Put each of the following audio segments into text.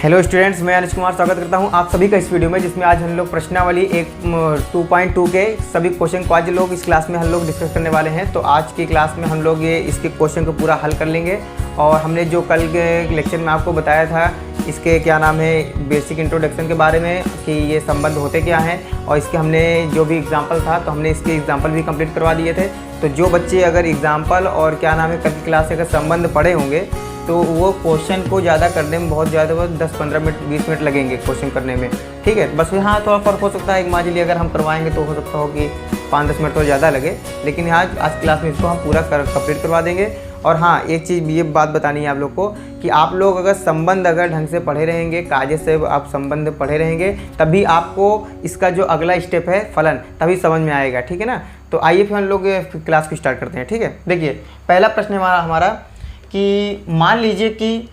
Hello students, मैं अनुज कुमार स्वागत करता हूं आप सभी का इस वीडियो में, जिसमें आज हम लोग प्रश्नावली 2.2 के सभी क्वेश्चन को आज लोग इस क्लास में हम लोग डिस्कस करने वाले हैं। तो आज की क्लास में हम लोग ये इसके क्वेश्चन को पूरा हल कर लेंगे। और हमने जो कल के लेक्चर में आपको बताया था इसके क्या नाम है बेसिक इंट्रोडक्शन के बारे में कि ये संबंध होते क्या हैं, और इसके हमने जो भी एग्जाम्पल था तो हमने इसके एग्जाम्पल भी कंप्लीट करवा दिए थे। तो जो बच्चे अगर एग्जाम्पल और क्या नाम है कल की क्लास से अगर संबंध पढ़े होंगे तो वो क्वेश्चन को ज़्यादा करने में बहुत ज़्यादा 10-15 मिनट 20 मिनट लगेंगे क्वेश्चन करने में। ठीक है, बस यहाँ थोड़ा फ़र्क हो सकता है। मान लीजिए अगर हम करवाएंगे तो हो सकता हो कि 5-10 मिनट तो ज़्यादा लगे, लेकिन यहाँ आज क्लास में इसको हम पूरा कंप्लीट करवा देंगे। और हाँ, एक चीज़ ये बात बतानी है आप लोग को कि आप लोग अगर संबंध अगर ढंग से पढ़े रहेंगे, कायदे से आप संबंध पढ़े रहेंगे, तभी आपको इसका जो अगला स्टेप है फलन तभी समझ में आएगा। ठीक है ना। तो आइए फिर हम लोग क्लास को स्टार्ट करते हैं। ठीक है, देखिए पहला प्रश्न हमारा कि मान लीजिए कि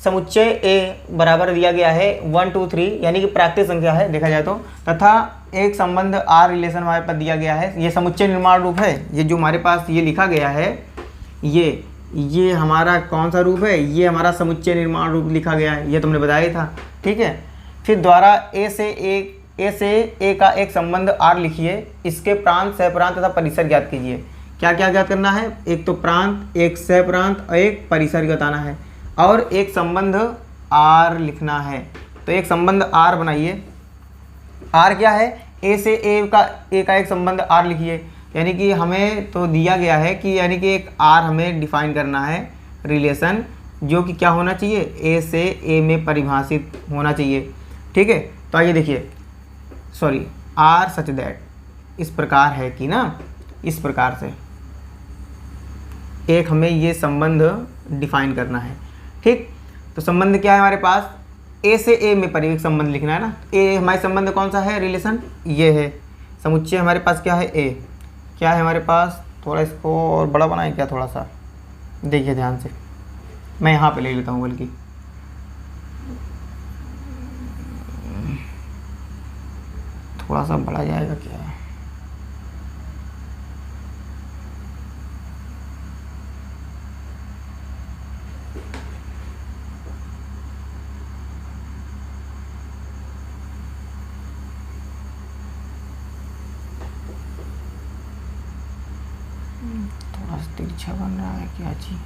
समुच्चय A बराबर दिया गया है 1 2 3 यानी कि प्राकृतिक संख्या है देखा जाए तो, तथा एक संबंध R रिलेशन हमारे पास दिया गया है। ये समुच्चय निर्माण रूप है। ये जो हमारे पास ये लिखा गया है ये हमारा कौन सा रूप है? ये हमारा समुच्चय निर्माण रूप लिखा गया है, ये तुमने बताया था। ठीक है, फिर द्वारा A से A का एक संबंध R लिखिए। इसके प्रांत, सहप्रांत तथा परिसर ज्ञात कीजिए। क्या क्या ज्ञात करना है? एक तो प्रांत, एक सहप्रांत और एक परिसर बताना है, और एक संबंध R लिखना है। तो एक संबंध R बनाइए। R क्या है? A से A का एक संबंध R लिखिए। यानी कि हमें तो दिया गया है कि यानी कि एक R हमें डिफाइन करना है रिलेशन, जो कि क्या होना चाहिए? A से A में परिभाषित होना चाहिए। ठीक है, तो आइए देखिए, सॉरी R सच दैट इस प्रकार है कि ना, इस प्रकार से एक हमें ये संबंध डिफाइन करना है। ठीक, तो संबंध क्या है हमारे पास? A से A में परिवेक संबंध लिखना है ना। A हमारे संबंध कौन सा है? रिलेशन ये है। समुच्चय हमारे पास क्या है? A क्या है हमारे पास? थोड़ा इसको और बड़ा बनाए क्या? थोड़ा सा देखिए ध्यान से, मैं यहाँ पे ले लेता हूँ, बल्कि थोड़ा सा बड़ा जाएगा क्या? थोड़ा सा तिरछा बन रहा है क्या जी?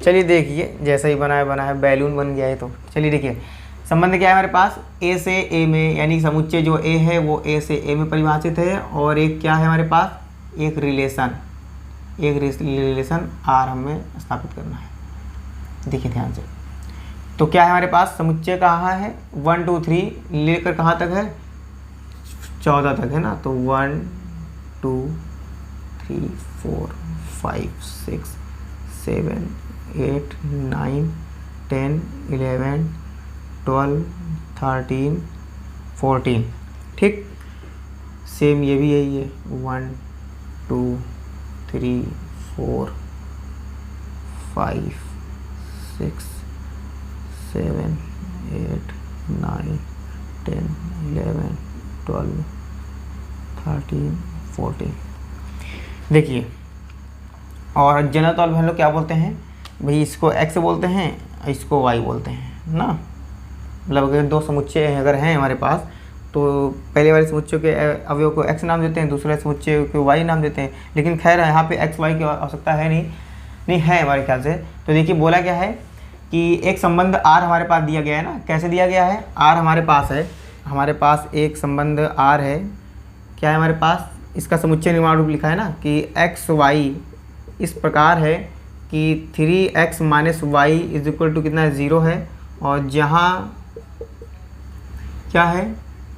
चलिए देखिए, जैसा ही बना है बैलून बन गया है। तो चलिए देखिए, संबंध क्या है हमारे पास? A से A में, यानी समुच्चय जो A है वो A से A में परिभाषित है। और एक क्या है हमारे पास? एक रिलेशन R हमें स्थापित करना है। देखिए ध्यान से, तो क्या है हमारे पास? समुच्चय कहाँ है? 1 2 3 लेकर कहाँ तक है? 14 तक है ना। तो 1 2 3 4 5 6 7 8 9 10 11 12 13 14। ठीक, सेम ये भी यही है। 1 2 3 4 5 6 7 8 9 10 11 12 13 14। देखिए, और जनरल तौर पर हम लोग क्या बोलते हैं भाई? इसको x बोलते हैं, इसको y बोलते हैं ना। मतलब अगर दो समुच्चय अगर हैं हमारे पास, तो पहले वाले समुच्चय के अवयव को x नाम देते हैं, दूसरे समुच्चय को y नाम देते हैं। लेकिन खैर यहाँ पे x y की आवश्यकता है नहीं है हमारे ख्याल से। तो देखिए बोला क्या है कि एक संबंध R हमारे पास दिया गया है ना। कैसे दिया गया है? R हमारे पास है, हमारे पास एक संबंध R है। क्या है हमारे पास? इसका समुच्चय निर्माण रूप लिखा है ना कि x y इस प्रकार है कि 3x - y = कितना है? 0 है। और जहाँ क्या है?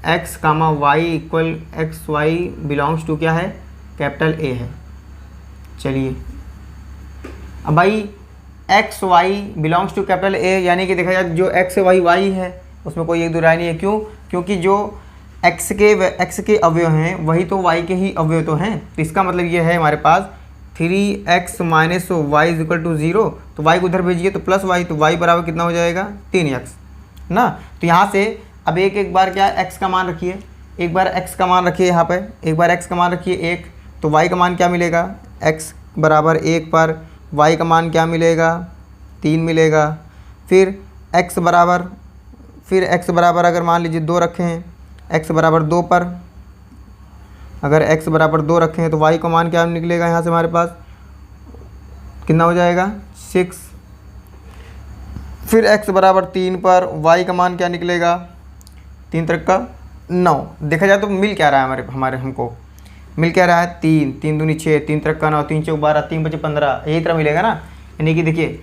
x, y = x y belongs to क्या है? कैपिटल A है। चलिए अब भाई x y belongs to capital A, यानी कि देखा जाए जो x y y है उसमें कोई एक दो राय नहीं है। क्यों? क्योंकि जो x के अवयव हैं वही तो y के ही अवयव तो हैं। तो इसका मतलब ये है हमारे पास 3x - y = 0, तो y को उधर भेजिए तो प्लस y, तो y बराबर कितना हो जाएगा? 3x ना। तो यहाँ से अब एक बार क्या x का मान रखिए, एक बार x का मान रखिए यहाँ पे, एक बार x का मान रखिए 1, तो y का मान क्या मिलेगा, x बराबर 1 पर y का मान क्या मिलेगा, 3 मिलेगा। फिर x बराबर अगर मान लीजिए 2 रखे हैं, x बराबर 2 पर अगर x बराबर 2 रखे हैं तो y का मान क्या निकलेगा, यहाँ से हमारे पास कितना हो जाएगा 6। फिर x बराबर 3 पर y का मान क्या निकलेगा, 3 त्रिक का 9। देखा जाए तो मिल क्या रहा है हमारे हमको मिल क्या रहा है, 3 3 दूनी 6, 3 त्रिक का 9, 3 चौक 12, 3 बचे 15, यही तरह मिलेगा ना। यानी कि देखिए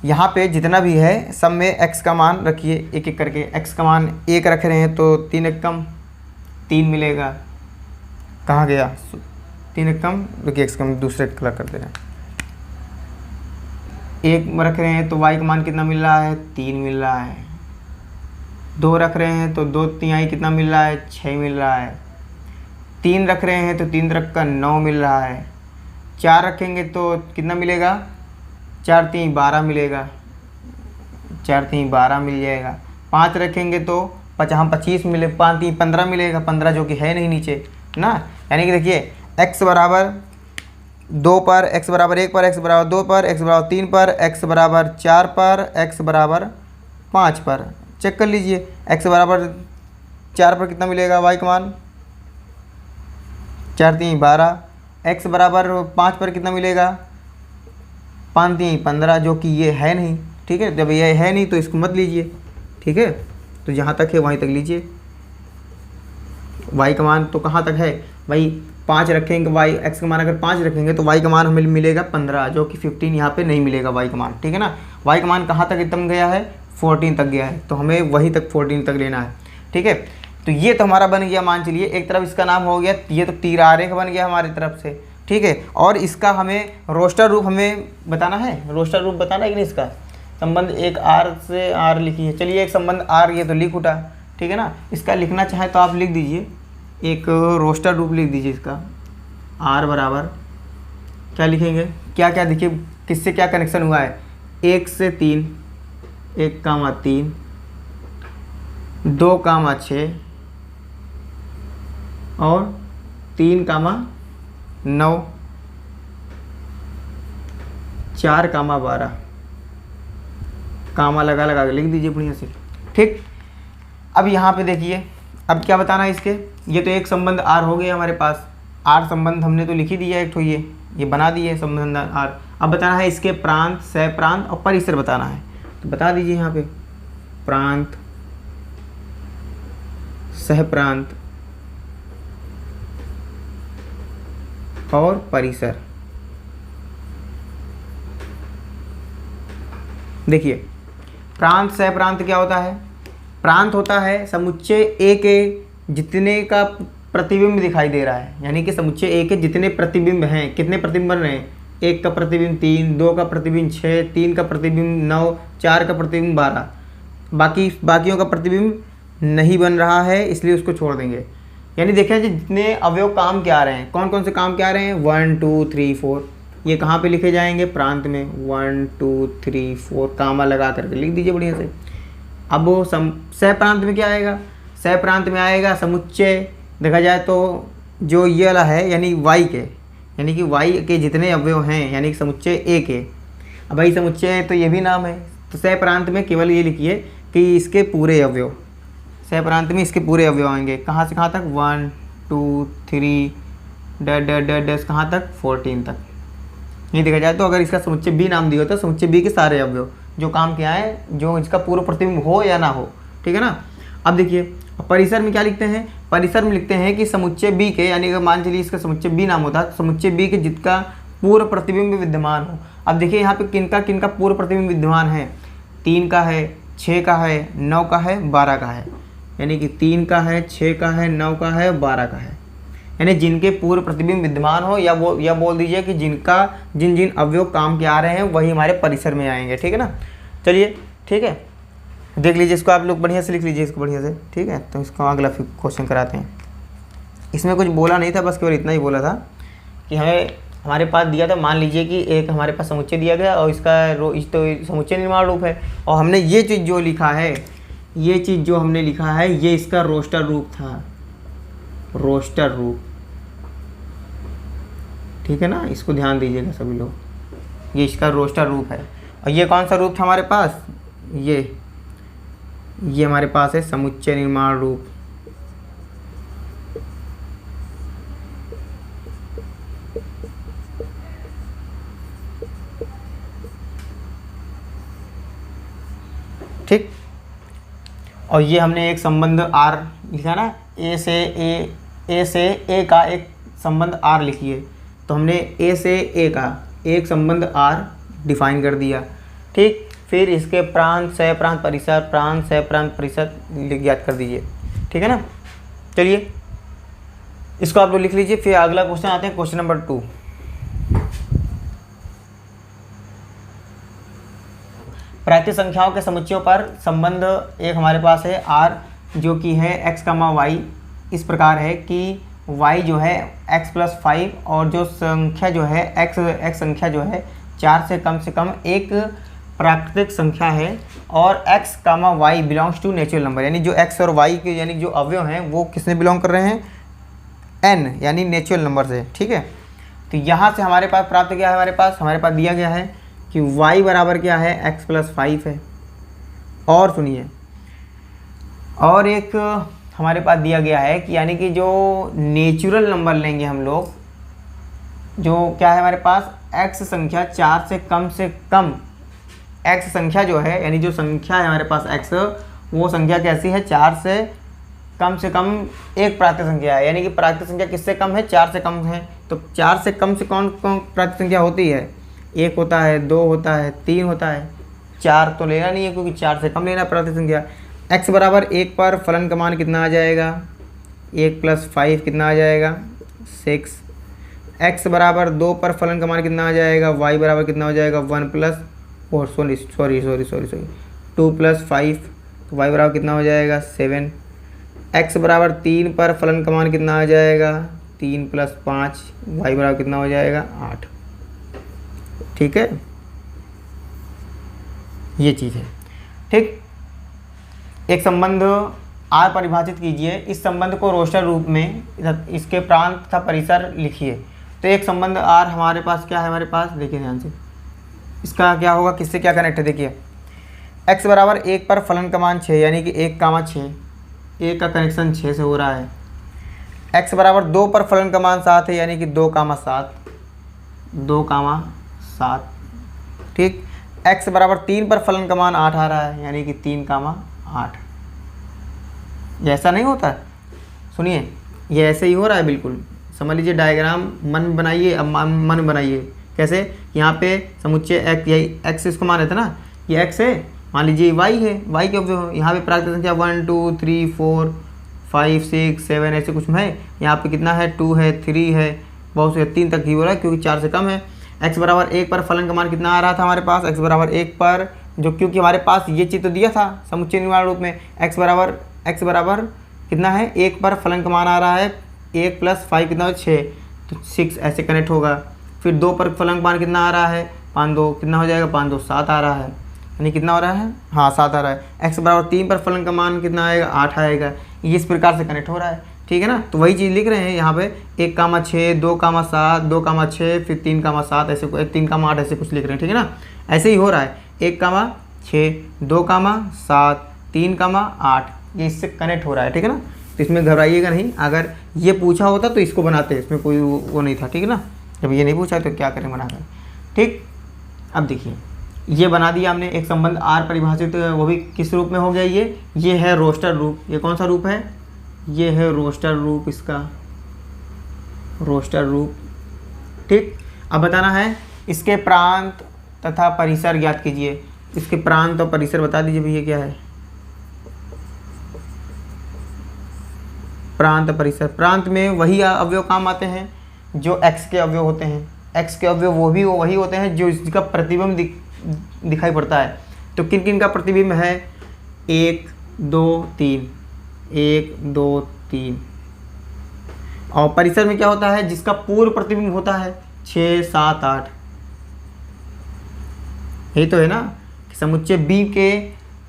यहाँ पे जितना भी है सब में x का मान रखिए एक एक करके। x का मान 1 रख रहे हैं तो 3 एकम 3 मिलेगा, कहाँ गया 3 एकम, देखिए x का दूसरे कलर कर दे रहे हैं। 1 रख रहे हैं तो y का मान कितना मिल रहा है, 3 मिल रहा है। 2 रख रहे हैं तो 2 तिहाई कितना मिल रहा है, 6 मिल रहा है। 3 रख रहे हैं तो 3 त्रिक का 9 मिल रहा है। 4 रखेंगे तो कितना मिलेगा, 4 3 12 मिलेगा, 4 3 12 मिल जाएगा। 5 रखेंगे तो 25 मिले, 5 3 15 मिलेगा, 15 जो कि है नहीं नीचे ना। यानी कि देखिए x बराबर 2 पर, x बराबर 1 पर, x बराबर 2 पर, x बराबर 3 पर, x बराबर 4 पर, x बराबर 5 पर। चेक कर लीजिए x बराबर 4 पर कितना मिलेगा y का मान, 4 3 12। x बराबर 5 पर कितना मिलेगा, 5 3 15, जो कि ये है नहीं। ठीक है, जब ये है नहीं तो इसको मत लीजिए। ठीक है, तो जहाँ तक है वहीं तक लीजिए। y का मान तो कहाँ तक है भाई, 5 रखेंगे y, x का मान अगर 5 रखेंगे तो y का मान हमें मिलेगा 15, जो कि 15 यहाँ पे नहीं मिलेगा y का मान। ठीक है ना, y का मान कहाँ तक एकदम गया है, 14 तक गया है, तो हमें वहीं तक 14 तक लेना है। ठीक है, तो ये तो हमारा बन गया, मान चलिए एक तरफ इसका नाम हो गया, ये तो तीर आरेख बन गया हमारी तरफ से। ठीक है, और इसका हमें रोस्टर रूप हमें बताना है, रोस्टर रूप बताना है कि नहीं। इसका संबंध एक आर से आर लिखिए। चलिए एक संबंध आर ये तो लिख उठा, ठीक है ना। इसका लिखना चाहे तो आप लिख दीजिए, एक रोस्टर रूप लिख दीजिए इसका। आर बराबर क्या लिखेंगे, क्या क्या देखिए किससे क्या कनेक्शन हुआ है, 1 से 3, 1,3, 2,6 और 3,9, 4,12, कामा लगा लगा के लिख दीजिए बढ़िया से। ठीक, अब यहाँ पे देखिए अब क्या बताना है इसके, ये तो एक संबंध आर हो गया हमारे पास, आर संबंध हमने तो लिख ही दिया एक तो, ये बना दिए संबंध आर। अब बताना है इसके प्रांत, सह प्रांत और परिसर बताना है, तो बता दीजिए यहाँ पे प्रांत, सह प्रांत और परिसर। देखिए प्रांत सह प्रांत क्या होता है, प्रांत होता है समुच्चय ए के जितने का प्रतिबिंब दिखाई दे रहा है, यानी कि समुच्चय ए के जितने प्रतिबिंब हैं, कितने प्रतिबिंब बन रहे हैं, 1 का प्रतिबिंब 3, 2 का प्रतिबिंब 6, 3 का प्रतिबिंब 9, 4 का प्रतिबिंब 12, बाकियों का प्रतिबिंब नहीं बन रहा है, इसलिए उसको छोड़ देंगे। यानी देखिए जितने अवयव काम के आ रहे हैं, कौन कौन से काम के आ रहे हैं, 1 2 3 4, ये कहाँ पे लिखे जाएंगे, प्रांत में। 1 2 3 4 कामा लगा करके लिख दीजिए बढ़िया से। अब वो सह प्रांत में क्या आएगा, सह प्रांत में आएगा समुच्चय, देखा जाए तो जो ये वाला है यानी y के, यानी कि y के जितने अवयव हैं, यानी कि समुच्चय ए के। अब भाई समुच्चय है तो ये भी नाम है, तो सह प्रांत में केवल ये लिखिए कि इसके पूरे अवयव, सह प्रांत में इसके पूरे अवयव आएंगे, कहाँ से कहाँ तक, 1 2 3 डैश कहाँ तक, 14 तक। ये देखा जाए तो अगर इसका समुच्चय बी नाम दिया होता है, समुच्चय बी के सारे अवयव जो काम क्या है, जो इसका पूर्व प्रतिबिंब हो या ना हो। ठीक है ना। अब देखिए परिसर में क्या लिखते हैं, परिसर में लिखते हैं कि समुच्चय बी के, यानी कि मान चलिए इसका समुच्चय बी नाम होता है, समुच्चय बी के जिसका पूर्व प्रतिबिंब विद्यमान हो। अब देखिए यहाँ पे किनका किनका पूर्व प्रतिबिंब विद्यमान है, 3 का है, 6 का है, 9 का है, 12 का है। यानी कि 3 का है, 6 का है, 9 का है, 12 का है, यानी जिनके पूर्व प्रतिबिंब विद्यमान हो, या बोल दीजिए कि जिनका जिन जिन अवयव काम के आ रहे हैं वही हमारे परिसर में आएंगे। ठीक है ना। चलिए ठीक है, देख लीजिए इसको, आप लोग बढ़िया से लिख लीजिए इसको बढ़िया से। ठीक है, तो इसको अगला क्वेश्चन कराते हैं। इसमें कुछ बोला नहीं था, बस केवल इतना ही बोला था कि हमारे पास दिया था, मान लीजिए कि एक हमारे पास समुच्चय दिया गया और इसका तो समुच्चय निर्माण रूप है, और हमने ये चीज़ जो लिखा है, ये चीज़ जो हमने लिखा है ये इसका रोस्टर रूप था। रोस्टर रूप, ठीक है ना, इसको ध्यान दीजिएगा सभी लोग, ये इसका रोस्टर रूप है। और ये कौन सा रूप था हमारे पास, ये हमारे पास है समुच्चय निर्माण रूप। ठीक, और ये हमने एक संबंध R लिखा ना, ए से ए का एक संबंध R लिखिए, तो हमने ए से ए का एक संबंध R डिफाइन कर दिया। ठीक, फिर इसके प्रांत सह प्रांत परिसर, प्रांत सह प्रांत परिसर ज्ञात कर दीजिए। ठीक है ना, चलिए इसको आप लोग लिख लीजिए। फिर अगला क्वेश्चन आते हैं, क्वेश्चन नंबर 2। प्राकृतिक संख्याओं के समुच्चयों पर संबंध एक हमारे पास है R, जो कि है x, y इस प्रकार है कि y जो है x+5 और जो संख्या जो है x संख्या जो है 4 से कम एक प्राकृतिक संख्या है, और x, y belongs to natural number, यानी जो x और y के यानी जो अवयव हैं वो किसने बिलोंग कर रहे हैं, n यानी नेचुरल नंबर से। ठीक है, तो यहाँ से हमारे पास प्राप्त क्या है, हमारे पास दिया गया है कि y बराबर क्या है, x+5 है। और सुनिए, और एक हमारे पास दिया गया है कि यानी कि जो नेचुरल नंबर लेंगे हम लोग, जो क्या है हमारे पास x संख्या 4 से कम x संख्या जो है, यानी जो संख्या है हमारे पास x, वो संख्या कैसी है, 4 से कम एक प्राकृतिक संख्या है। यानी कि प्राकृतिक संख्या किससे कम है, 4 से कम है। तो 4 से कम कौन प्राकृतिक संख्या होती है, 1 होता है, 2 होता है, 3 होता है, 4 तो लेना नहीं है क्योंकि 4 से कम लेना प्राकृतिक संख्या। x बराबर 1 पर फलन का मान कितना आ जाएगा, 1+5 कितना आ जाएगा, 6। x बराबर 2 पर फलन का मान कितना आ जाएगा, y बराबर कितना हो जाएगा, 2+5, तो y बराबर कितना हो जाएगा, 7। x बराबर 3 पर फलन का मान कितना आ जाएगा, 3+5, y बराबर कितना हो जाएगा, 8। ठीक है, ये चीज़ है। ठीक, एक संबंध R परिभाषित कीजिए, इस संबंध को रोस्टर रूप में इसके प्रांत तथा परिसर लिखिए। तो एक संबंध R हमारे पास क्या है, हमारे पास देखिए ध्यान से, इसका क्या होगा, किससे क्या कनेक्ट है, देखिए x बराबर 1 पर फलन का मान 6, यानी कि 1, 1 का कनेक्शन 6 से हो रहा है। x बराबर 2 पर फलन का मान 7 है, यानी कि 2, 7। ठीक, x बराबर 3 पर फलन का मान 8 आ रहा है, यानी कि 3, 8। ये ऐसा नहीं होता, सुनिए ये ऐसे ही हो रहा है बिल्कुल। समझ लीजिए, डायग्राम मन बनाइए, अब मन बनाइए कैसे, यहाँ पे समुच्चय x, यही x इसको मान रहे थे ना, ये x है, मान लीजिए y है, y के जो यहाँ पे प्राकृतिक संख्या 1 2 3 4 5 6 7 ऐसे कुछ है। यहाँ पे कितना है, 2 है, 3 है, बहुत से 3 तक ही हो रहा है क्योंकि 4 से कम है। x बराबर 1 पर फलन का मान कितना आ रहा था हमारे पास, x बराबर 1 पर, जो क्योंकि हमारे पास ये चीज़ तो दिया था समुच्चय निर्माण रूप में, x बराबर कितना है, 1 पर फलन का मान आ रहा है 1+5 कितना हो, 6, तो 6 ऐसे कनेक्ट होगा। फिर 2 पर फलन का मान कितना आ रहा है, 5 2 कितना हो जाएगा, 5 2 7 आ रहा है, यानी कितना हो रहा है, हाँ 7 आ रहा है। x बराबर 3 पर फलन का मान कितना आएगा, 8 आएगा। ये इस प्रकार से कनेक्ट हो रहा है। ठीक है ना, तो वही चीज़ लिख रहे हैं यहाँ पे, 1, 6, 2, 7, 2, 6, फिर 3, 7 ऐसे, 3, 8 ऐसे कुछ लिख रहे हैं। ठीक है ना, ऐसे ही हो रहा है, 1, 6, 2, 7, 3, 8, ये इससे कनेक्ट हो रहा है। ठीक है ना, तो इसमें घबराइएगा नहीं, अगर ये पूछा होता तो इसको बनाते, इसमें कोई वो नहीं था। ठीक है ना, जब ये नहीं पूछा तो क्या करें बनाकर। ठीक, अब देखिए ये बना दिया हमने एक संबंध R परिभाषित, वो भी किस रूप में हो गया, ये है रोस्टर रूप। ये कौन सा रूप है, ये है रोस्टर रूप, इसका रोस्टर रूप। ठीक, अब बताना है इसके प्रांत तथा परिसर ज्ञात कीजिए। इसके प्रांत और परिसर बता दीजिए भैया क्या है, प्रांत परिसर। प्रांत में वही अवयव काम आते हैं जो x के अवयव होते हैं, x के अवयव वो भी वही होते हैं जो इसका प्रतिबिंब दिखाई पड़ता है। तो किन किन का प्रतिबिंब है, 1 2 3, 1 2 3। और परिसर में क्या होता है, जिसका पूर्व प्रतिबिंब होता है 6 7 8। यही तो है ना, कि समुच्चय B के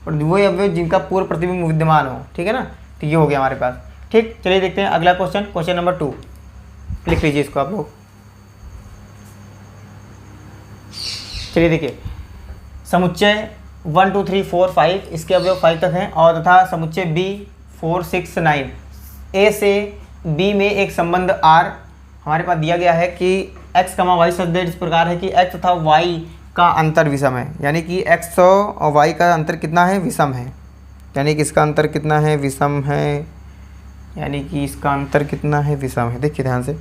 वो अवयव जिनका पूर्व प्रतिबिंब विद्यमान हो। ठीक है ना, तो ये हो गया हमारे पास। ठीक, चलिए देखते हैं अगला क्वेश्चन, क्वेश्चन नंबर 2 लिख लीजिए इसको आप लोग। चलिए देखिए, समुच्चय 1 2 3 4 5 इसके अवयव 5 तक हैं और तथा समुच्चय B 4 6 9 A से B में एक संबंध R हमारे पास दिया गया है कि x, y सदिश इस प्रकार है कि x तथा y का अंतर विषम है, यानी कि x और y का अंतर कितना है, विषम है, यानी कि इसका अंतर कितना है, विषम है, यानी कि इसका अंतर कितना है, विषम है। देखिए ध्यान से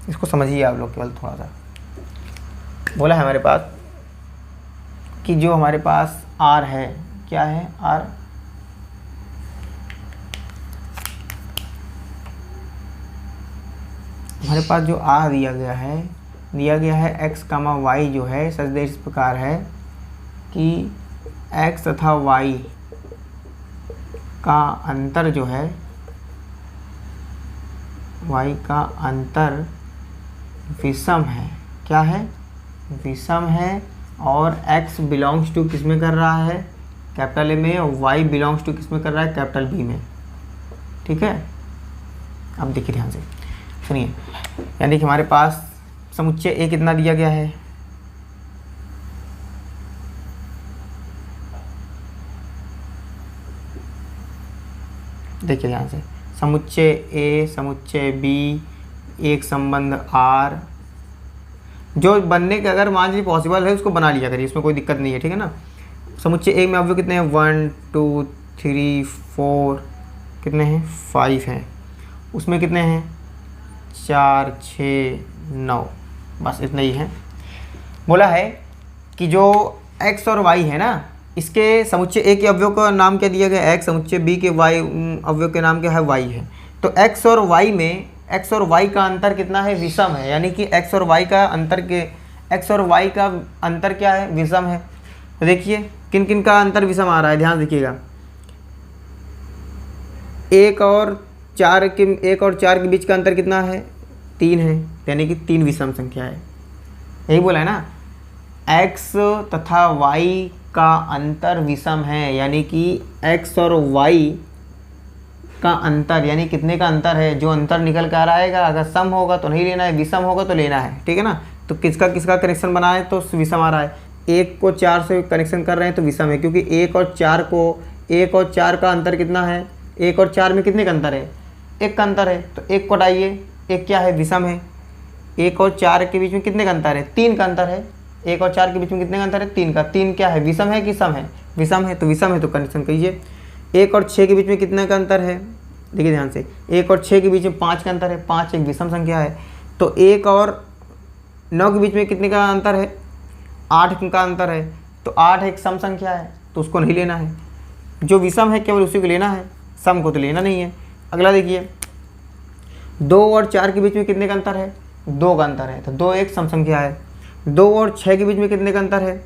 इसको समझिए आप लोग केवल थोड़ा सा। बोला है हमारे पास कि जो हमारे पास R है, क्या है R, हमारे पास जो R दिया गया है x, y जो है सदिश इस प्रकार है कि x तथा y का अंतर जो है, y का अंतर विषम है। क्या है, विषम है। और x बिलोंग्स टू किस में कर रहा है, कैपिटल A में, और y बिलोंग्स टू किस में कर रहा है, कैपिटल B में। ठीक है, अब देखिए ध्यान से सुनिए, यानी कि हमारे पास समुच्चय A कितना दिया गया है, देखिए ध्यान से, समुच्चय A, समुच्चय B, एक संबंध R, जो बनने के अगर मान लीजिए पॉसिबल है उसको बना लिया करिए, इसमें कोई दिक्कत नहीं है। ठीक है ना। समुच्चय A में अवयव कितने हैं, 1 2 3 4, कितने हैं, 5 हैं। उसमें कितने हैं, 4 6 9, बस इतना ही है। बोला है कि जो x और y है ना, इसके समुच्चय A के अवयव का नाम क्या दिया गया, x, समुच्चय B के y अवयव के नाम क्या है, y है। तो x और y में x और y का अंतर कितना है, विषम है, यानी कि x और y का अंतर क्या है, विषम है। तो देखिए किन किन का अंतर विषम आ रहा है, ध्यान देखिएगा। 1 और 4 के बीच का अंतर कितना है, 3 है, यानी कि 3 विषम संख्या है। यही बोला है ना, x तथा y का अंतर विषम है, यानी कि x और y का अंतर, यानी कितने का अंतर है, जो अंतर निकल कर आएगा, अगर सम होगा तो नहीं लेना है, विषम होगा तो लेना है। ठीक है ना। तो किसका किसका कनेक्शन बना है, तो विषम आ रहा है। 1 को 4 से कनेक्शन कर रहे हैं तो विषम है, क्योंकि 1 और 4 का अंतर कितना है, 1 और 4 में कितने का अंतर है, 1 का अंतर है। तो 1 को हटाइए, 1 क्या है, विषम है। 1 और 4 के बीच में कितने का अंतर है, 3 का अंतर है। 1 और 4 के बीच में कितने का अंतर है, 3 का। 3 क्या है, विषम है कि सम है, विषम है। तो विषम है तो कनेक्शन कीजिए। 1 और 6 के बीच में कितने का अंतर है, देखिए ध्यान से, 1 और 6 के बीच में 5 का अंतर है, 5 एक विषम संख्या है। तो 1 और 9 के बीच में कितने का अंतर है, 8 का अंतर है। तो 8 एक सम संख्या है, तो उसको नहीं लेना है। जो विषम है केवल उसी को लेना है, सम को तो लेना नहीं है। अगला देखिए, 2 और 4 के बीच में कितने का अंतर है, 2 का अंतर है, तो 2 एक सम संख्या है। 2 और 6 के बीच में कितने का अंतर है,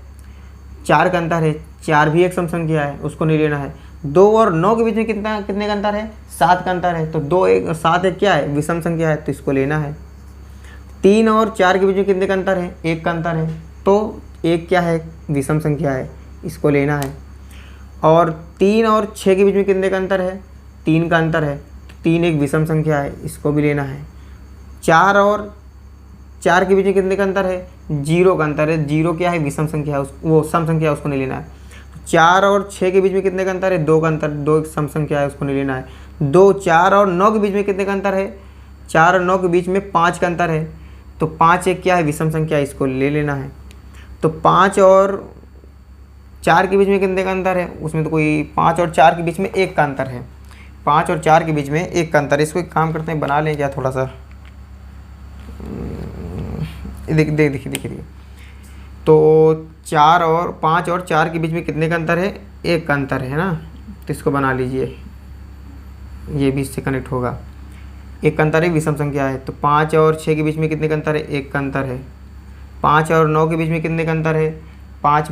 4 का अंतर है, 4 भी एक सम संख्या है, उसको नहीं लेना है। 2 और 9 के बीच में कितने का अंतर है, 7 का अंतर है, तो 7 एक क्या है, विषम संख्या है, तो इसको लेना है। 3 और 4 के बीच में कितने का अंतर है, 1 का अंतर है, तो 1 क्या है, विषम संख्या है, इसको लेना है। और 3 और 6 के बीच में कितने का अंतर है, 3 का अंतर है, 3 एक विषम संख्या है, इसको भी लेना है। 4 और 4 के बीच में कितने का अंतर है, 0 का अंतर है, 0 क्या है, विषम संख्या है, वो सम संख्या है, उसको नहीं लेना है। 4 और 6 के बीच में कितने का अंतर है, 2 का अंतर, 2 एक सम संख्या है, उसको नहीं लेना है। 2 4 और 9 के बीच में कितने का अंतर है, 4 और 9 के बीच में 5 का अंतर है, तो 5 एक क्या है, विषम संख्या है, इसको ले लेना है। तो 5 और 4 के बीच में कितने का अंतर है, उसमें तो कोई 5 और 4 के बीच में 1 का अंतर है, 5 और 4 के बीच में 1 का अंतर है। इसको एक काम करते हैं, बना लें क्या थोड़ा सा, देखिए। तो 5 और 4 के बीच में कितने का अंतर है, 1 का अंतर है ना, तो इसको बना लीजिए, ये भी इससे कनेक्ट होगा। 1 का अंतर है, विषम संख्या है। तो 5 और 6 के बीच में कितने का अंतर है, 1 का अंतर है। 5 और 9 के बीच में कितने का अंतर है, 5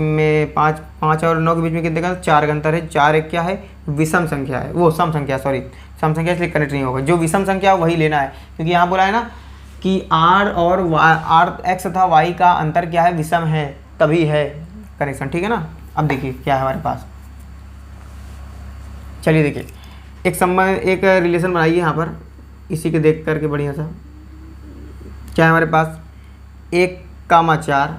और 9 के बीच में कितने का, 4 का अंतर है। 4 एक क्या है, विषम संख्या है, वो सम संख्या, सॉरी सम संख्या, इसलिए कनेक्ट नहीं होगा। जो विषम संख्या वही लेना है, क्योंकि यहाँ बोला है ना कि x तथा y का अंतर क्या है, विषम है, तभी है कनेक्शन। ठीक है ना। अब देखिए क्या है हमारे पास, चलिए देखिए, एक रिलेशन बनाइए यहाँ पर। इसी के देख करके बढ़िया सा क्या है हमारे पास 1,4,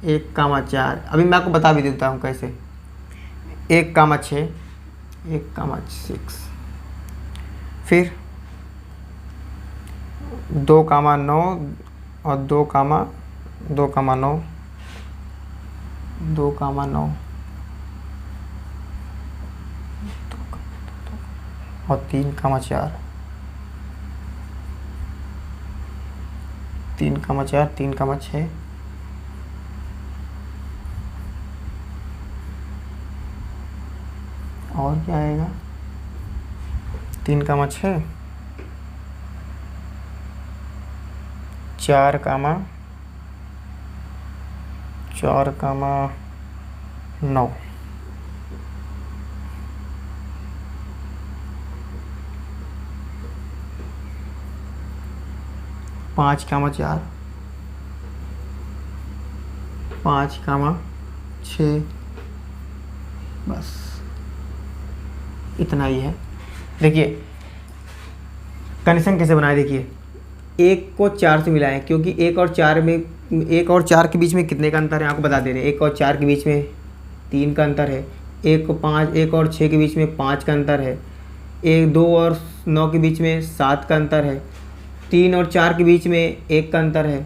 1,4। अभी मैं आपको बता भी देता हूँ कैसे। 1,6, 1,6, फिर 2,9 और 2,9, 2,9 और 3,4, 3,4, 3,6, और क्या आएगा 3,6, 4,9, 5,4, 5,6, बस इतना ही है। देखिए कनेक्शन कैसे बनाए, देखिए 1 को 4 से मिलाएं, क्योंकि 1 और 4 में, 1 और 4 के बीच में कितने का अंतर है आपको बता दे रहे हैं। 1 और 4 के बीच में 3 का अंतर है। 1 और 6 के बीच में 5 का अंतर है। 2 और 9 के बीच में 7 का अंतर है। 3 और 4 के बीच में 1 का अंतर है।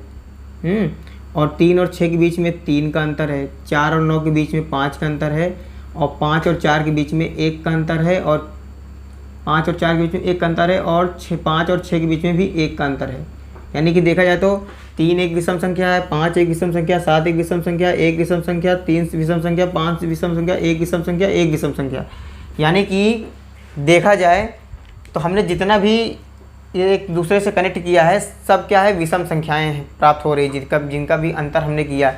और 3 और 6 के बीच में 3 का अंतर है। 4 और 9 के बीच में 5 का अंतर है। और 5 और 4 के बीच में 1 का अंतर है। और 5 और 4 के बीच में 1 का अंतर है। और 5 और 6 के बीच में भी 1 का अंतर है। यानी कि देखा जाए तो 3 एक विषम संख्या है, 5 एक विषम संख्या, 7 एक विषम संख्या, 1 विषम संख्या, 3 विषम संख्या, 5 विषम संख्या, 1 विषम संख्या, 1 विषम संख्या। यानी कि देखा जाए तो हमने जितना भी ये एक दूसरे से कनेक्ट किया है सब क्या है, विषम संख्याएं प्राप्त हो रही, जिनका भी अंतर हमने किया।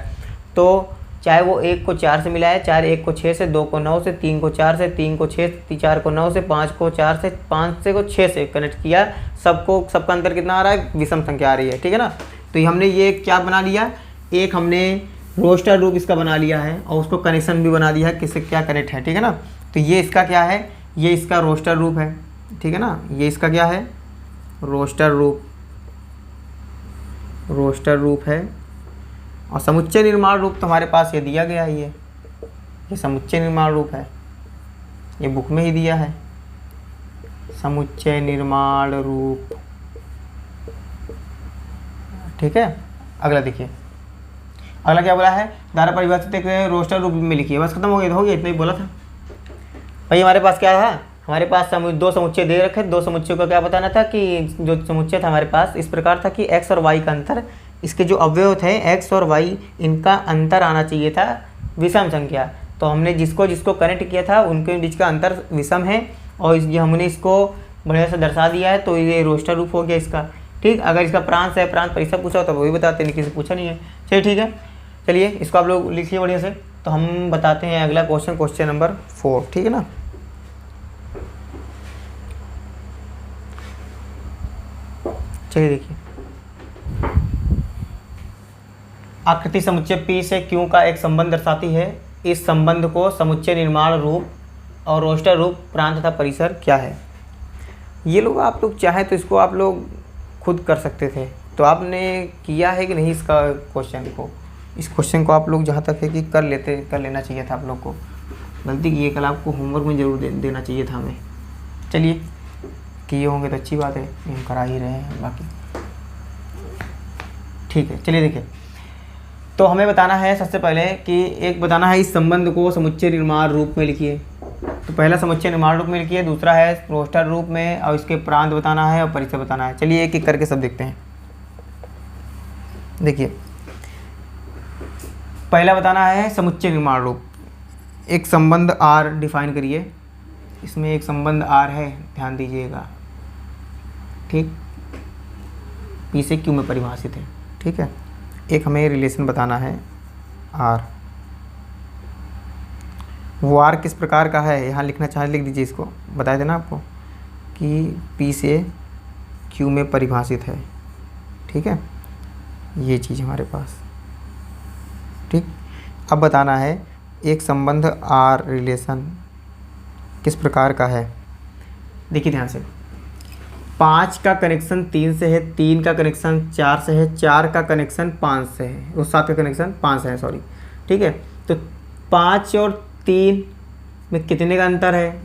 तो चाहे वो 1 को 4 से मिलाए, 4 1 को 6 से, 2 को 9 से, 3 को 4 से, 3 को 6, 4 को 9 से, 5 को 4 से, 5 से को 6 से कनेक्ट किया। सबका अंतर कितना आ रहा है, विषम संख्या आ रही है, ठीक है ना। तो ये हमने ये क्या बना लिया, एक हमने रोस्टर रूप इसका बना लिया है और उसको कनेक्शन भी बना दिया है किससे क्या कनेक्ट है, ठीक है ना। तो ये इसका क्या है, ये इसका रोस्टर रूप है, ठीक है ना। ये इसका क्या है, रोस्टर रूप है। और समुच्चय निर्माण रूप तो हमारे पास ये दिया गया ही है, ये समुच्चय निर्माण रूप है, ये बुक में ही दिया है, समुच्चय निर्माण रूप, ठीक है। अगला देखिए, अगला क्या बोला है, द्वारा परिभाषित एक रोस्टर रूप में लिखिए। बस खत्म हो गया, इतना ही बोला था भाई। हमारे पास क्या था, हमारे पास दो समुच्चय दे रखे, दो समुच्चयों का क्या बताना था कि जो समुच्चय था हमारे पास इस प्रकार था कि x और y का अंतर, इसके जो अवयव थे x और y, इनका अंतर आना चाहिए था विषम संख्या। तो हमने जिसको कनेक्ट किया था उनके बीच का अंतर विषम है और ये हमने इसको बढ़िया से दर्शा दिया है। तो ये रोस्टर रूप हो गया इसका, ठीक। अगर इसका प्रांत है, प्रांत परीक्षा पूछा हो तो वही बताते हैं, किसी से पूछा नहीं है, चलिए ठीक है। चलिए इसको आप लोग लिखिए बढ़िया से। तो हम बताते हैं अगला क्वेश्चन नंबर 4, ठीक है ना। चलिए देखिए, आकृति समुच्चय P से Q का एक संबंध दर्शाती है। इस संबंध को समुच्चय निर्माण रूप और रोस्टर रूप, प्रांत तथा परिसर क्या है। ये लोग आप लोग चाहे तो इसको आप लोग खुद कर सकते थे, तो आपने किया है कि नहीं इसका इस क्वेश्चन को आप लोग जहाँ तक है कि कर लेना चाहिए था। आप लोग को गलती की है, कल आपको होमवर्क में ज़रूर देना चाहिए था हमें। चलिए किए होंगे तो अच्छी बात है, हम करा ही रहे हैं बाकी, ठीक है। चलिए देखिए, तो हमें बताना है सबसे पहले कि एक बताना है इस संबंध को समुच्चय निर्माण रूप में लिखिए। तो पहला समुच्चय निर्माण रूप में लिखिए, दूसरा है रोस्टर रूप में और इसके प्रांत बताना है और परिसर बताना है। चलिए एक एक करके सब देखते हैं। देखिए पहला बताना है समुच्चय निर्माण रूप। एक संबंध R डिफाइन करिए, इसमें एक संबंध R है, ध्यान दीजिएगा, ठीक। P से Q में परिभाषित है, ठीक है। एक हमें रिलेशन बताना है R, वो R किस प्रकार का है यहाँ लिखना चाहे लिख दीजिए, इसको बता देना आपको कि P से Q में परिभाषित है, ठीक है। ये चीज़ हमारे पास, ठीक। अब बताना है एक संबंध R रिलेशन किस प्रकार का है। देखिए ध्यान से, 5 का कनेक्शन 3 से है, 3 का कनेक्शन 4 से है, 4 का कनेक्शन 5 से है, वो 7 का कनेक्शन 5 से है, सॉरी। ठीक है, तो 5 और 3 में कितने का अंतर है?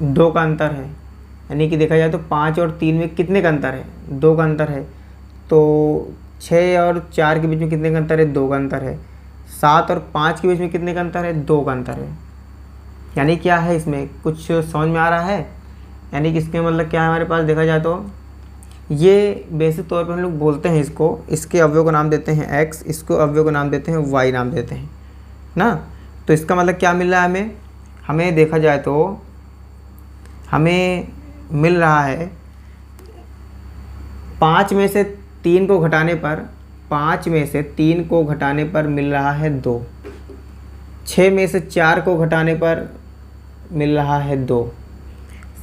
2 का अंतर है। यानी कि देखा जाए तो 5 और 3 में कितने का अंतर है? 2 का अंतर है। तो 6 और 4 के बीच में कितने का अंतर है? 2 का अंतर है। 7 और 5 के बीच में कितने का अंतर है? 2 का अंतर है। यानी क्या है, इसमें कुछ समझ में आ रहा है? यानी कि इसके मतलब क्या है हमारे पास, देखा जाए तो ये बेसिक तौर पर हम लोग बोलते हैं इसको, इसके अवयव को नाम देते हैं x, इसको अवयव को नाम देते हैं y नाम देते हैं ना। तो इसका मतलब क्या मिल रहा है हमें? हमें देखा जाए तो हमें मिल रहा है 5 में से 3 को घटाने पर, 5 में से 3 को घटाने पर मिल रहा है 2। 6 में से 4 को घटाने पर मिल रहा है 2।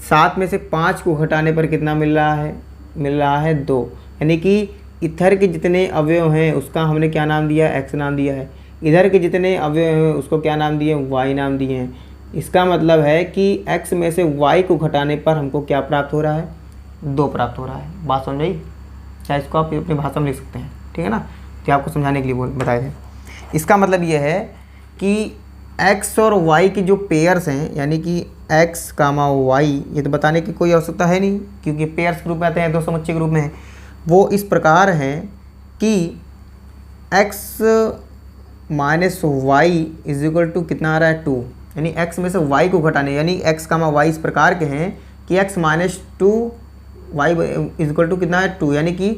7 में से 5 को घटाने पर कितना मिल रहा है? मिल रहा है 2। यानी कि इधर के जितने अवयव हैं उसका हमने क्या नाम दिया? x नाम दिया है। इधर के जितने अवयव हैं उसको क्या नाम दिए? y नाम दिए हैं। इसका मतलब है कि x में से y को घटाने पर हमको क्या प्राप्त हो रहा है? 2 प्राप्त हो रहा है। बात समझ आई? चाहे इसको आप अपनी भाषा में लिख सकते हैं, ठीक है ना। तो आपको समझाने के लिए बताए थे। इसका मतलब ये है कि x और y की जो पेयर्स हैं, यानी कि x, y, ये तो बताने की कोई आवश्यकता है नहीं क्योंकि पेयर्स ग्रुप में आते हैं, 2 समुच्चय ग्रुप में हैं। वो इस प्रकार हैं कि x minus y is equal to कितना आ रहा है? 2। यानी x में से y को घटाने, यानी x, y इस प्रकार के हैं कि x minus 2 y is equal to कितना है? 2। यानी कि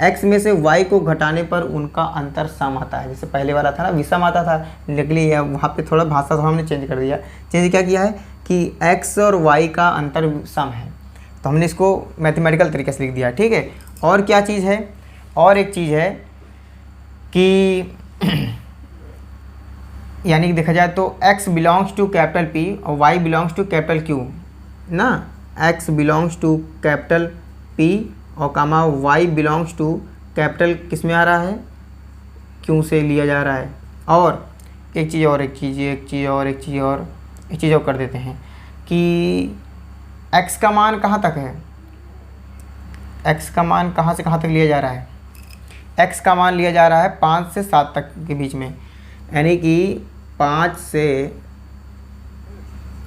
x में से y को घटाने पर उनका अंतर सम आता है। जैसे पहले वाला था ना, विषम आता था, लेकिन वहाँ पे थोड़ा भाषा तो हमने चेंज कर दिया। चेंज क्या किया है कि x और y का अंतर सम है, तो हमने इसको मैथमेटिकल तरीके से लिख दिया, ठीक है। और क्या चीज़ है? और एक चीज़ है कि यानी कि देखा जाए तो x belongs to capital P और y belongs to capital Q ना। x belongs to capital P और y बिलोंग्स टू कैपिटल किस में आ रहा है? Q से लिया जा रहा है। और एक चीज़ और कर देते हैं कि x का मान कहाँ तक है? x का मान कहाँ से कहाँ तक लिया जा रहा है? x का मान लिया जा रहा है 5 से 7 तक के बीच में, यानी कि 5 से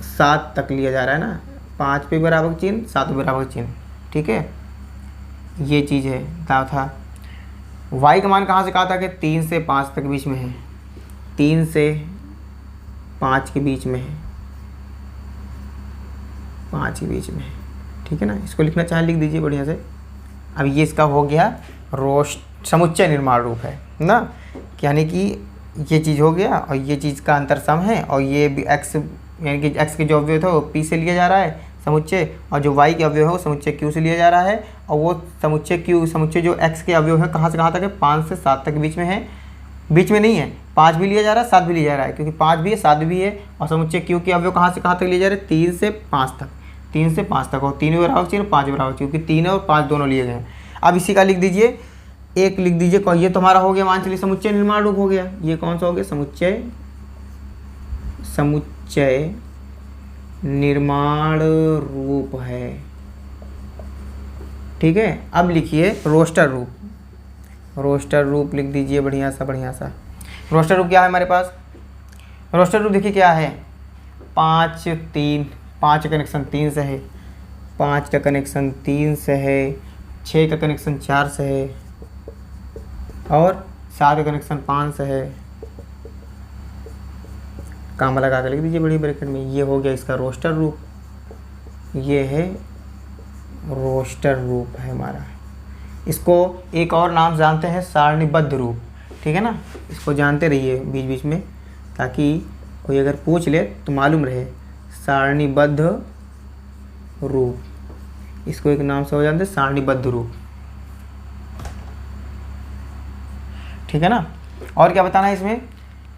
7 तक लिया जा रहा है ना। 5 पे बराबर चिन्ह, 7 पे बराबर चिन्ह, ठीक है। ये चीज़ है था। y का मान कहाँ से कहाँ तक है? 3 से 5 तक बीच में है, 3 से 5 के बीच में है, 5 के बीच में है, ठीक है ना। इसको लिखना चाहे लिख दीजिए बढ़िया से। अब ये इसका हो गया समुच्चय निर्माण रूप है ना, यानी कि ये चीज़ हो गया और ये चीज़ का अंतर सम है, और ये भी x, यानी कि x के जो अवयव था वो p से लिया जा रहा है समुच्चय, और जो y के अवयव है वो समुच्चय q से लिया जा रहा है। और वो समुच्चय जो x के अवयव है कहाँ से कहाँ तक है? 5 से 7 तक बीच में है, बीच में नहीं है। 5 भी लिया जा रहा है, 7 भी लिया जा रहा है, क्योंकि 5 भी है 7 भी है। और समुच्चय q के अवयव कहाँ से कहाँ तक लिए जा रहे हैं? 3 से 5 तक, 3 से 5 तक, और 3 बराबर चाहिए 5 बराबर चाहिए, क्योंकि 3 और 5 दोनों लिए गए हैं। अब इसी का लिख दीजिए, एक लिख दीजिए, ये तुम्हारा हो गया, मान चलिए समुच्चय निर्माण रूप हो गया। ये कौन सा हो गया? समुच्चय निर्माण रूप है, ठीक है। अब लिखिए रोस्टर रूप। रोस्टर रूप लिख दीजिए बढ़िया सा। रोस्टर रूप क्या है हमारे पास? रोस्टर रूप देखिए क्या है, 5 3, 5 का कनेक्शन 3 से है, 5 का कनेक्शन 3 से है, 6 का कनेक्शन 4 से है, और 7 का कनेक्शन 5 से है। काम लगा कर लिख दीजिए बड़ी ब्रैकेट में। ये हो गया इसका रोस्टर रूप, ये है रोस्टर रूप है हमारा। इसको एक और नाम जानते हैं सारणीबद्ध रूप, ठीक है ना। इसको जानते रहिए बीच बीच में, ताकि कोई अगर पूछ ले तो मालूम रहे। सारणीबद्ध रूप, इसको एक नाम से हो जानते हैं सारणीबद्ध रूप, ठीक है ना। और क्या बताना है इसमें?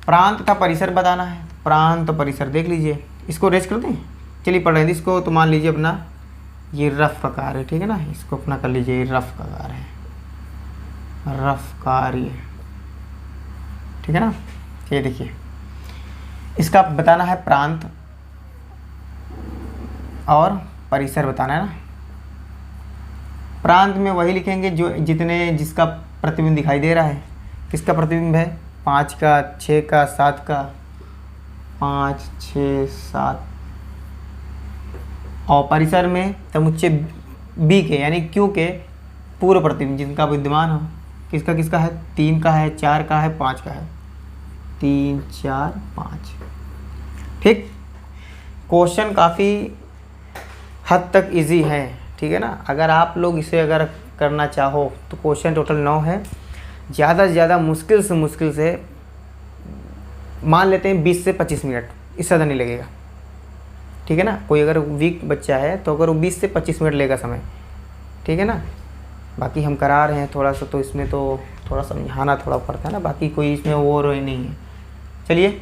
प्रांत का परिसर बताना है। प्रांत परिसर देख लीजिए, इसको रेस कर दें, चलिए पढ़ रहे हैं इसको। तो मान लीजिए अपना ये रफ का कार्य है, ठीक है ना। इसको अपना कर लीजिए, ये रफ का कार्य है, रफ कार्य, ठीक है ना। ये देखिए, इसका बताना है प्रांत और परिसर बताना है ना। प्रांत में वही लिखेंगे जो जिसका प्रतिबिंब दिखाई दे रहा है। किसका प्रतिबिंब है? 5 का, 6 का, 7 का, 5, 6, 7। और परिसर में समुच्चय बी के यानी क्यू के पूर्व प्रतिबिंब जिनका विद्यमान हो। किसका किसका है? 3 का है, 4 का है, 5 का है। 3, 4, 5। ठीक। क्वेश्चन काफ़ी हद तक इजी है, ठीक है ना। अगर आप लोग इसे अगर करना चाहो तो क्वेश्चन टोटल 9 है। ज़्यादा से ज़्यादा मुश्किल से मान लेते हैं 20 से 25 मिनट, इससे ज़्यादा नहीं लगेगा, ठीक है ना। कोई अगर वीक बच्चा है तो अगर वो 20 से 25 मिनट लेगा समय, ठीक है ना। बाकी हम करा रहे हैं थोड़ा सा, तो इसमें तो थोड़ा समझाना थोड़ा पड़ता है ना, बाकी कोई इसमें वो रोए नहीं है। चलिए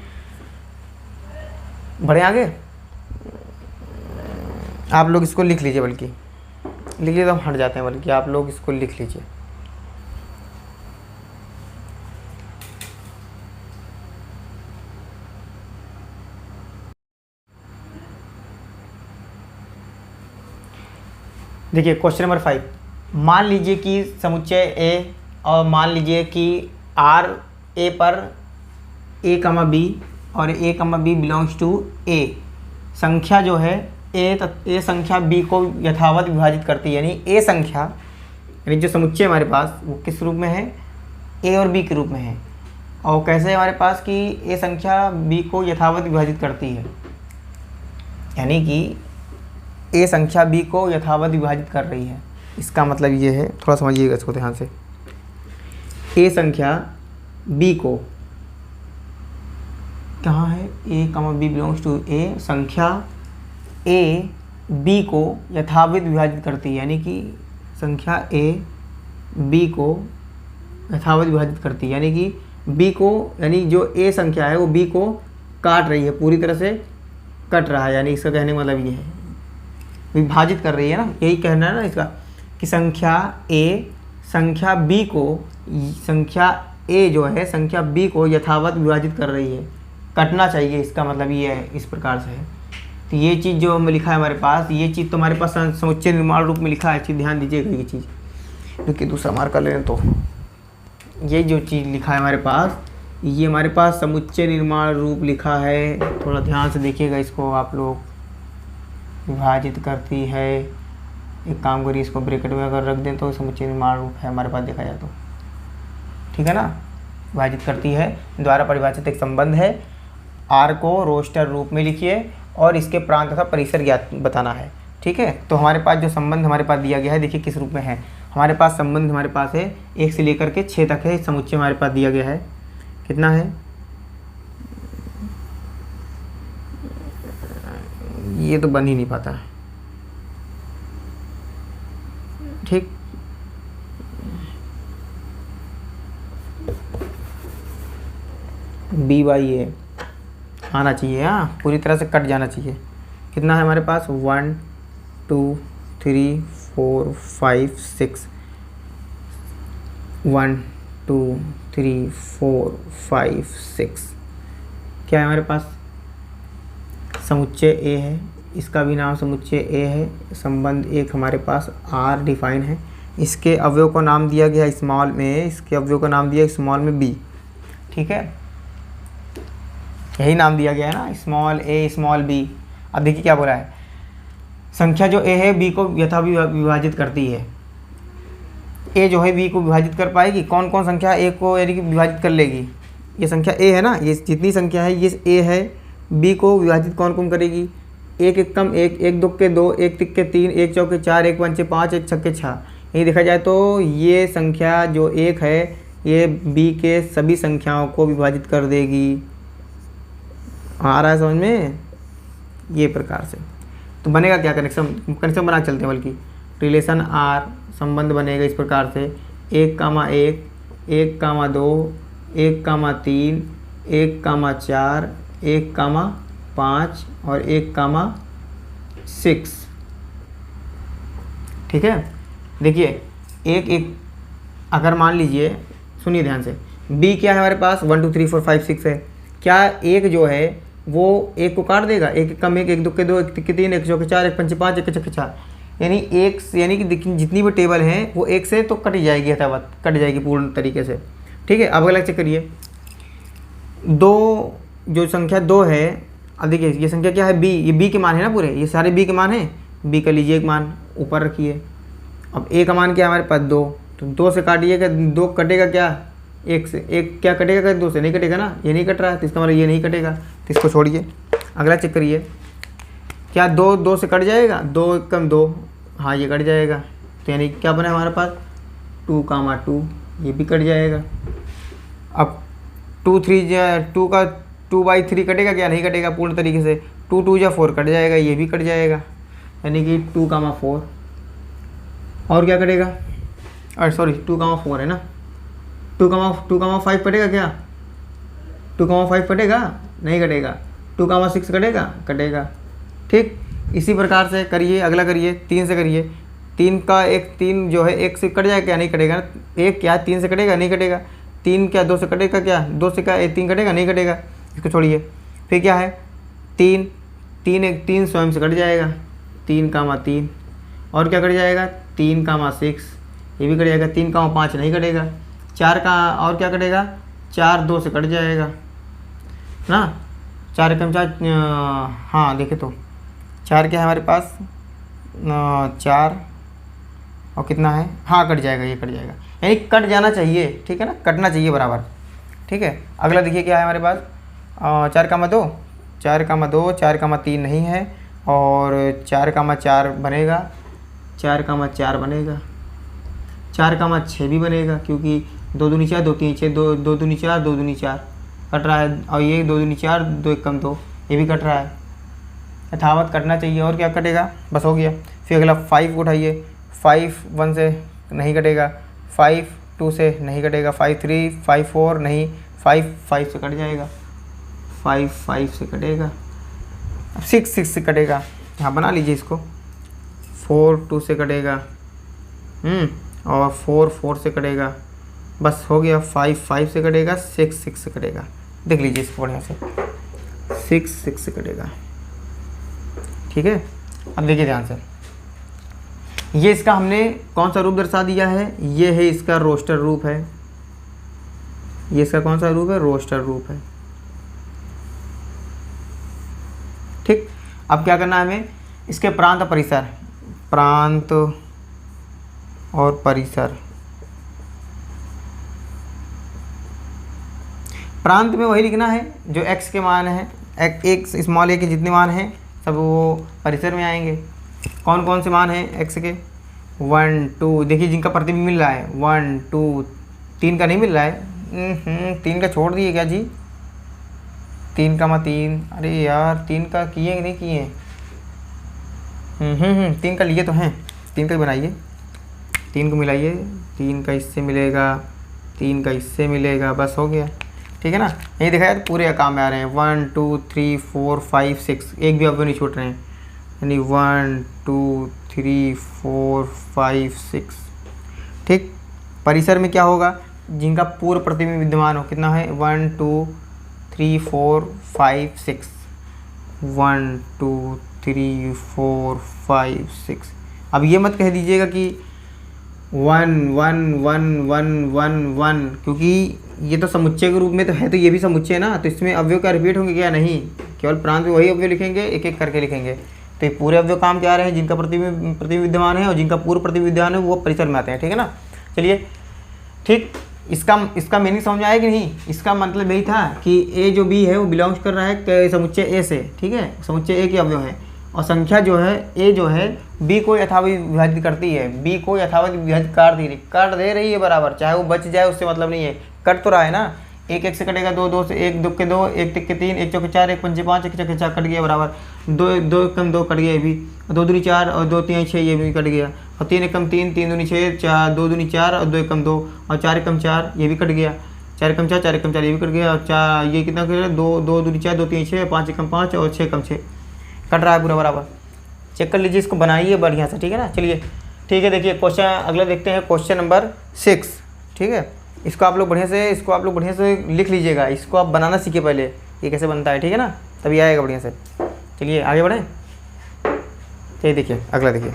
बढ़े आगे। आप लोग इसको लिख लीजिए, बल्कि लिख लीजिए तो हम हट जाते हैं, बल्कि आप लोग इसको लिख लीजिए। देखिए क्वेश्चन नंबर 5। मान लीजिए कि समुच्चय ए और मान लीजिए कि आर ए पर ए कमा बी और ए कमा बी बिलोंग्स टू ए संख्या जो है ए संख्या बी को यथावत विभाजित करती है। यानी ए संख्या यानी जो समुच्चय हमारे पास वो किस रूप में है? ए और बी के रूप में है। और कैसे है हमारे पास कि ए संख्या बी को यथावत विभाजित करती है, यानी कि ए संख्या बी को यथावत विभाजित कर रही है। इसका मतलब ये है, थोड़ा समझिएगा इसको ध्यान से। ए संख्या बी को कहाँ है? ए कमा बी बिलोंग्स टू ए संख्या ए बी को यथावत विभाजित करती है, यानी कि संख्या ए बी को यथावत विभाजित करती है, यानी कि बी को यानी जो ए संख्या है वो बी को काट रही है, पूरी तरह से कट रहा है। यानी इसका कहने का मतलब ये है विभाजित कर रही है ना, यही कहना है ना इसका कि संख्या बी को संख्या ए जो है संख्या बी को यथावत विभाजित कर रही है, कटना चाहिए, इसका मतलब ये है, इस प्रकार से है। तो ये चीज़ जो हमें लिखा है हमारे पास, ये चीज़ तो हमारे पास समुच्चय निर्माण रूप में लिखा है। चीज़ ध्यान दीजिएगा ये चीज़, क्योंकि दूसरा मार्क कर लें तो ये जो चीज़ लिखा है हमारे पास, ये हमारे पास समुच्चय निर्माण रूप लिखा है। थोड़ा ध्यान से देखिएगा इसको आप लोग। विभाजित करती है, एक काम करिए इसको ब्रैकेट में अगर रख दें तो समुच्चय निर्माण रूप है हमारे पास, देखा जाए तो, ठीक है ना। विभाजित करती है द्वारा परिभाषित एक संबंध है। आर को रोस्टर रूप में लिखिए और इसके प्रांत तथा परिसर ज्ञात बताना है, ठीक है। तो हमारे पास जो संबंध हमारे पास दिया गया है, देखिए किस रूप में है हमारे पास संबंध। हमारे पास है 1 से लेकर के 6 तक है समुच्चय हमारे पास दिया गया है। कितना है? ये तो बन ही नहीं पाता है, ठीक। बी बाई ए आना चाहिए, हाँ पूरी तरह से कट जाना चाहिए। कितना है हमारे पास? 1 2 3 4 5 6 1 2 3 4 5 6 क्या है हमारे पास? समुच्चय ए है, इसका भी नाम समुच्चय ए है। संबंध एक हमारे पास आर डिफाइन है। इसके अवयव को नाम दिया गया स्मॉल में, इसके अवयव को नाम दिया स्मॉल में बी, ठीक है। यही नाम दिया गया है ना, स्मॉल ए स्मॉल बी। अब देखिए क्या बोला है, संख्या जो ए है बी को यथा विभाजित करती है। ए जो है बी को विभाजित कर पाएगी। कौन कौन संख्या ए को यानी कि विभाजित कर लेगी? ये संख्या ए है ना, ये जितनी संख्या है ये ए है, बी को विभाजित कौन कौन करेगी? 1 एकम 1, 1 दुक्के 2, 1 तिक्के 3, 1 चौके 4, 1 पंचे 5, 1 छक्के 6। यही देखा जाए तो ये संख्या जो 1 है ये बी के सभी संख्याओं को विभाजित कर देगी। आ रहा है समझ में? ये प्रकार से तो बनेगा क्या? कनेक्शन बना चलते हैं, बल्कि रिलेशन आर संबंध बनेगा इस प्रकार से 1,1, 1,2, 1,3, 1,4, 1,5 और 1,6, ठीक है। देखिए एक अगर मान लीजिए, सुनिए ध्यान से, बी क्या है हमारे पास? 1 2 3 4 5 6 है। क्या एक जो है वो एक को काट देगा? 1 एकम 1, 1 दुक्के 2, 1 तिक्के 3, 1 चौके 4, 1 पंचे 5, 1 छक्के 4। यानी यानी कि देखिए जितनी भी टेबल हैं वो एक से तो कट जाएगी, यथावत कट जाएगी पूर्ण तरीके से। ठीक है, अब अगला चेक करिए। 2 जो संख्या 2 है, अब देखिए ये संख्या क्या है, बी, ये बी के मान है ना पूरे, ये सारे बी के मान हैं। बी का लीजिए एक मान ऊपर रखिए। अब ए का मान क्या है हमारे पास 2, तो 2 से काटिएगा, 2 कटेगा क्या, 1 से, 1 क्या कटेगा क्या, 2 से नहीं कटेगा ना, ये नहीं कट रहा है तो इसका मतलब ये नहीं कटेगा, तो इसको छोड़िए। अगला चेक करिए, क्या 2 से कट जाएगा, 2 कम 2, हाँ ये कट जाएगा, तो यानी क्या बना हमारे पास 2, 2, ये भी कट जाएगा। अब 2 का 2/3 कटेगा क्या, नहीं कटेगा पूर्ण तरीके से, 2 2 या 4 कट जाएगा, ये भी कट जाएगा, यानी कि 2, 4। और क्या कटेगा, अरे सॉरी 2, 4 है ना, 2, 5 कटेगा क्या, 2, 5 कटेगा, नहीं कटेगा, 2, 6 कटेगा, कटेगा। ठीक, इसी प्रकार से करिए। अगला करिए, 3 से करिए। 3 जो है 1 से कट जाएगा क्या, नहीं कटेगा ना, 1 क्या 3 से कटेगा, नहीं कटेगा। 3 क्या 2 से कटेगा क्या, 2 से क्या 3 कटेगा, नहीं कटेगा, इसको छोड़िए। फिर क्या है 3 स्वयं से कट जाएगा, 3, 3। और क्या कट जाएगा 3, 6, ये भी कट जाएगा। 3, 5 नहीं कटेगा। 4 का और क्या कटेगा, 4 2 से कट जाएगा ना, 4 कम 4, हाँ देखे तो 4 क्या है हमारे पास 4 और कितना है, हाँ कट जाएगा, ये कट जाएगा, यानी कट जाना चाहिए। ठीक है ना, कटना चाहिए बराबर। ठीक है, अगला देखिए क्या है हमारे पास 4, 2, 4, 3 नहीं है, और 4, 4 बनेगा, 4, 4 बनेगा, 4, 6 भी बनेगा, क्योंकि 2 दूनी 4, 2 3 6, 2 दूनी 4, 2 दूनी 4 कट रहा है, और ये 2 दूनी 4, 2 1 कम 2, ये भी कट रहा है, यथावत कटना चाहिए। और क्या कटेगा, बस हो गया। फिर अगला 5 को उठाइए, 5 1 से नहीं कटेगा, 5 2 से नहीं कटेगा, 5 3, 5 4 नहीं, 5 से कट जाएगा, 5 से कटेगा, 6 से कटेगा, हाँ बना लीजिए इसको। 4 2 से कटेगा, और 4 से कटेगा, बस हो गया। 5 से कटेगा, 6 से कटेगा, देख लीजिए इसको बढ़िया से, 6 से कटेगा। ठीक है, अब देखिए ध्यान से, ये इसका हमने कौन सा रूप दर्शा दिया है, ये है इसका रोस्टर रूप है, ये इसका कौन सा रूप है, रोस्टर रूप है। ठीक, अब क्या करना है हमें, इसके प्रांत परिसर, प्रांत और परिसर। प्रांत में वही लिखना है जो x के मान है, एक स्मॉल a के जितने मान हैं सब वो परिसर में आएंगे। कौन कौन से मान हैं x के, 1 2, देखिए जिनका प्रतिबिंब मिल रहा है 1 2, 3 का नहीं मिल रहा है, 3 का छोड़ दिए क्या जी, 3, 3, अरे यार 3 का किए कि नहीं किए, 3 का लिए तो हैं, 3 का ही बनाइए, 3 को मिलाइए, 3 का इससे मिलेगा, 3 का इससे मिलेगा, बस हो गया। ठीक है ना, यही देखा है पूरे काम में आ रहे हैं, 1 2 3 4 5 6, एक भी अवयव नहीं छूट रहे हैं, यानी 1 2 3 4 5 6। ठीक, परिसर में क्या होगा, जिनका पूर्व प्रतिबिंब विद्यमान हो, कितना है 1 2 3 4 5 6, 1 2 3 4 5 6। अब ये मत कह दीजिएगा कि 1 1 1 1 1 1, क्योंकि ये तो समुच्चय के रूप में तो है, तो ये भी समुच्चय है ना, तो इसमें अवयव क्या रिपीट होंगे क्या, नहीं, केवल प्रांत में वही अवयव लिखेंगे, एक एक करके लिखेंगे। तो ये पूरे अवयव काम क्या आ रहे हैं, जिनका प्रतिबिंब विद्यमान है और जिनका पूर्व प्रतिबिंब विद्यमान है वो परिसर में आते हैं। ठीक है ना, चलिए ठीक, इसका मीनिंग समझ में आया कि नहीं, इसका मतलब यही था कि ए जो बी है वो बिलोंग्स कर रहा है समुच्चय ए से। ठीक है, समुच्चय ए के अवयव है, और संख्या जो है ए जो है बी को यथावत विभाजित करती है, बी को यथावत विभाजित काट दे रही है बराबर, चाहे वो बच जाए उससे मतलब नहीं है, कट तो रहा है ना, 1 1 से कटेगा, 2 2 से 1 2 के 2, 1 3 के 3, 1 4 के 4, 1 5 5, 1 6 के 4 कट गया बराबर, 2 कम 2 कट गया, ये भी 2 दूनी 4 और 2 3 6, ये भी कट गया, और 3 1 कम 3, 3 दूनी 6, 4 2 दूनी 4 और 2 1 कम 2, और 4 1 कम 4, ये भी कट गया, 4 कम 4, 4 1 कम 4, ये भी कट गया, और 4 ये कितना कट गया, 2 दूनी 4, 2 3 6, 5 1 कम 5 और 6 कम 6 कट रहा है पूरा बराबर। चेक कर लीजिए, इसको बनाइए बढ़िया से। ठीक है ना, चलिए ठीक है, देखिए क्वेश्चन अगला देखते हैं, क्वेश्चन नंबर 6। ठीक है, इसको आप लोग बढ़िया से लिख लीजिएगा, इसको आप बनाना सीखिए पहले, ये कैसे बनता है। ठीक है ना, तभी आएगा बढ़िया से। चलिए आगे बढ़ें, चलिए देखिए अगला देखिए,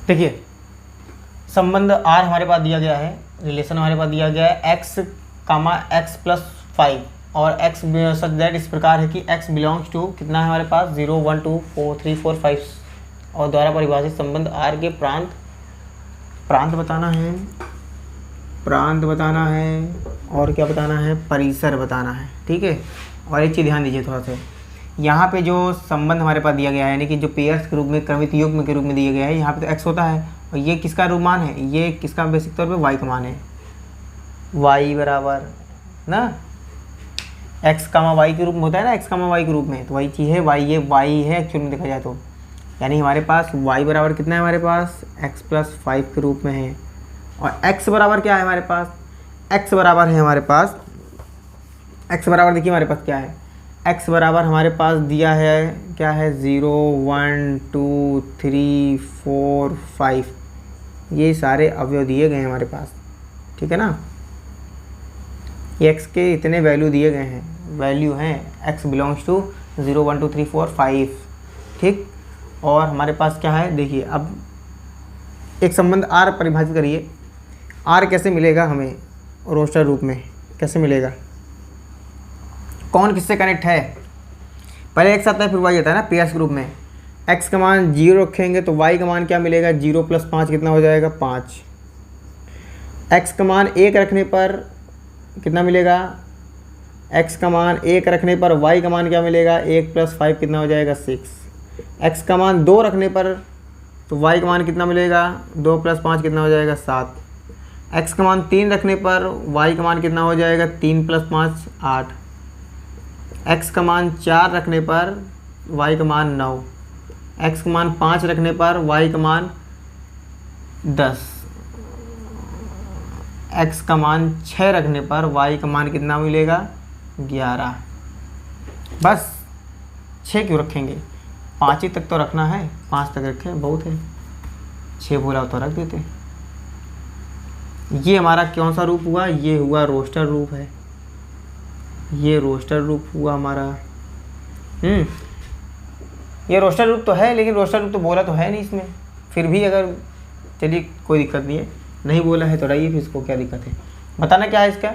देखिए संबंध आर हमारे पास दिया गया है, रिलेशन हमारे पास दिया गया है x कामा x प्लस 5 और x सच दैट इस प्रकार है कि x बिलोंग्स टू कितना है हमारे पास 0 1 2 4 3 4 5 और द्वारा परिभाषित संबंध आर के प्रांत बताना है और क्या बताना है, परिसर बताना है। ठीक है, और एक चीज़ ध्यान दीजिए थोड़ा सा, यहाँ पे जो संबंध हमारे पास दिया गया है यानी कि जो पेयर्स के रूप में क्रमित युग्म के रूप में दिया गया है, यहाँ पे तो x होता है और ये किसका रूप मान है, ये किसका बेसिक तौर पे y का मान है, y बराबर ना x कामा y के रूप में होता है ना, x कामा y के रूप में, तो वही चीज़ है y, ये y है एक्चुअल में देखा जाए तो, यानी हमारे पास y बराबर कितना है, हमारे पास x प्लस 5 के रूप में है। और x बराबर क्या है हमारे पास, x बराबर है हमारे पास, x बराबर देखिए हमारे पास क्या है, x बराबर हमारे पास दिया है क्या है 0 1 2 3 4 5, ये सारे अवयव दिए गए हैं हमारे पास। ठीक है ना, ये x के इतने वैल्यू दिए गए हैं, वैल्यू हैं x बिलोंग्स टू 0 1 2 3 4 5। ठीक, और हमारे पास क्या है देखिए, अब एक संबंध r परिभाषित करिए, r कैसे मिलेगा हमें रोस्टर रूप में, कैसे मिलेगा, कौन किससे कनेक्ट है, पहले x आता है फिर y आता है ना पेयर्स ग्रुप में। x का मान 0 रखेंगे तो y का मान क्या मिलेगा, 0 प्लस 5 कितना हो जाएगा 5। x का मान 1 रखने पर कितना मिलेगा, x का मान 1 रखने पर y का मान क्या मिलेगा, 1 प्लस 5 कितना हो जाएगा 6। x का मान 2 रखने पर तो y का मान कितना मिलेगा, 2 प्लस 5 कितना हो जाएगा 7। x का मान 3 रखने पर y का मान कितना हो जाएगा, 3 प्लस 5 8। x का मान 4 रखने पर y का मान 9, x का मान 5 रखने पर y का मान 10, x का मान 6 रखने पर y का मान कितना मिलेगा 11। बस 6 क्यों रखेंगे, 5 ही तक तो रखना है, 5 तक रखें बहुत है, 6 बोला तो रख देते। ये हमारा कौन सा रूप हुआ, ये हुआ रोस्टर रूप है, ये रोस्टर रूप हुआ हमारा। ये रोस्टर रूप तो है, लेकिन रोस्टर रूप तो बोला तो है नहीं इसमें, फिर भी अगर चलिए कोई दिक्कत नहीं है, नहीं बोला है तो रहिए, फिर इसको क्या दिक्कत है, बताना क्या है इसका,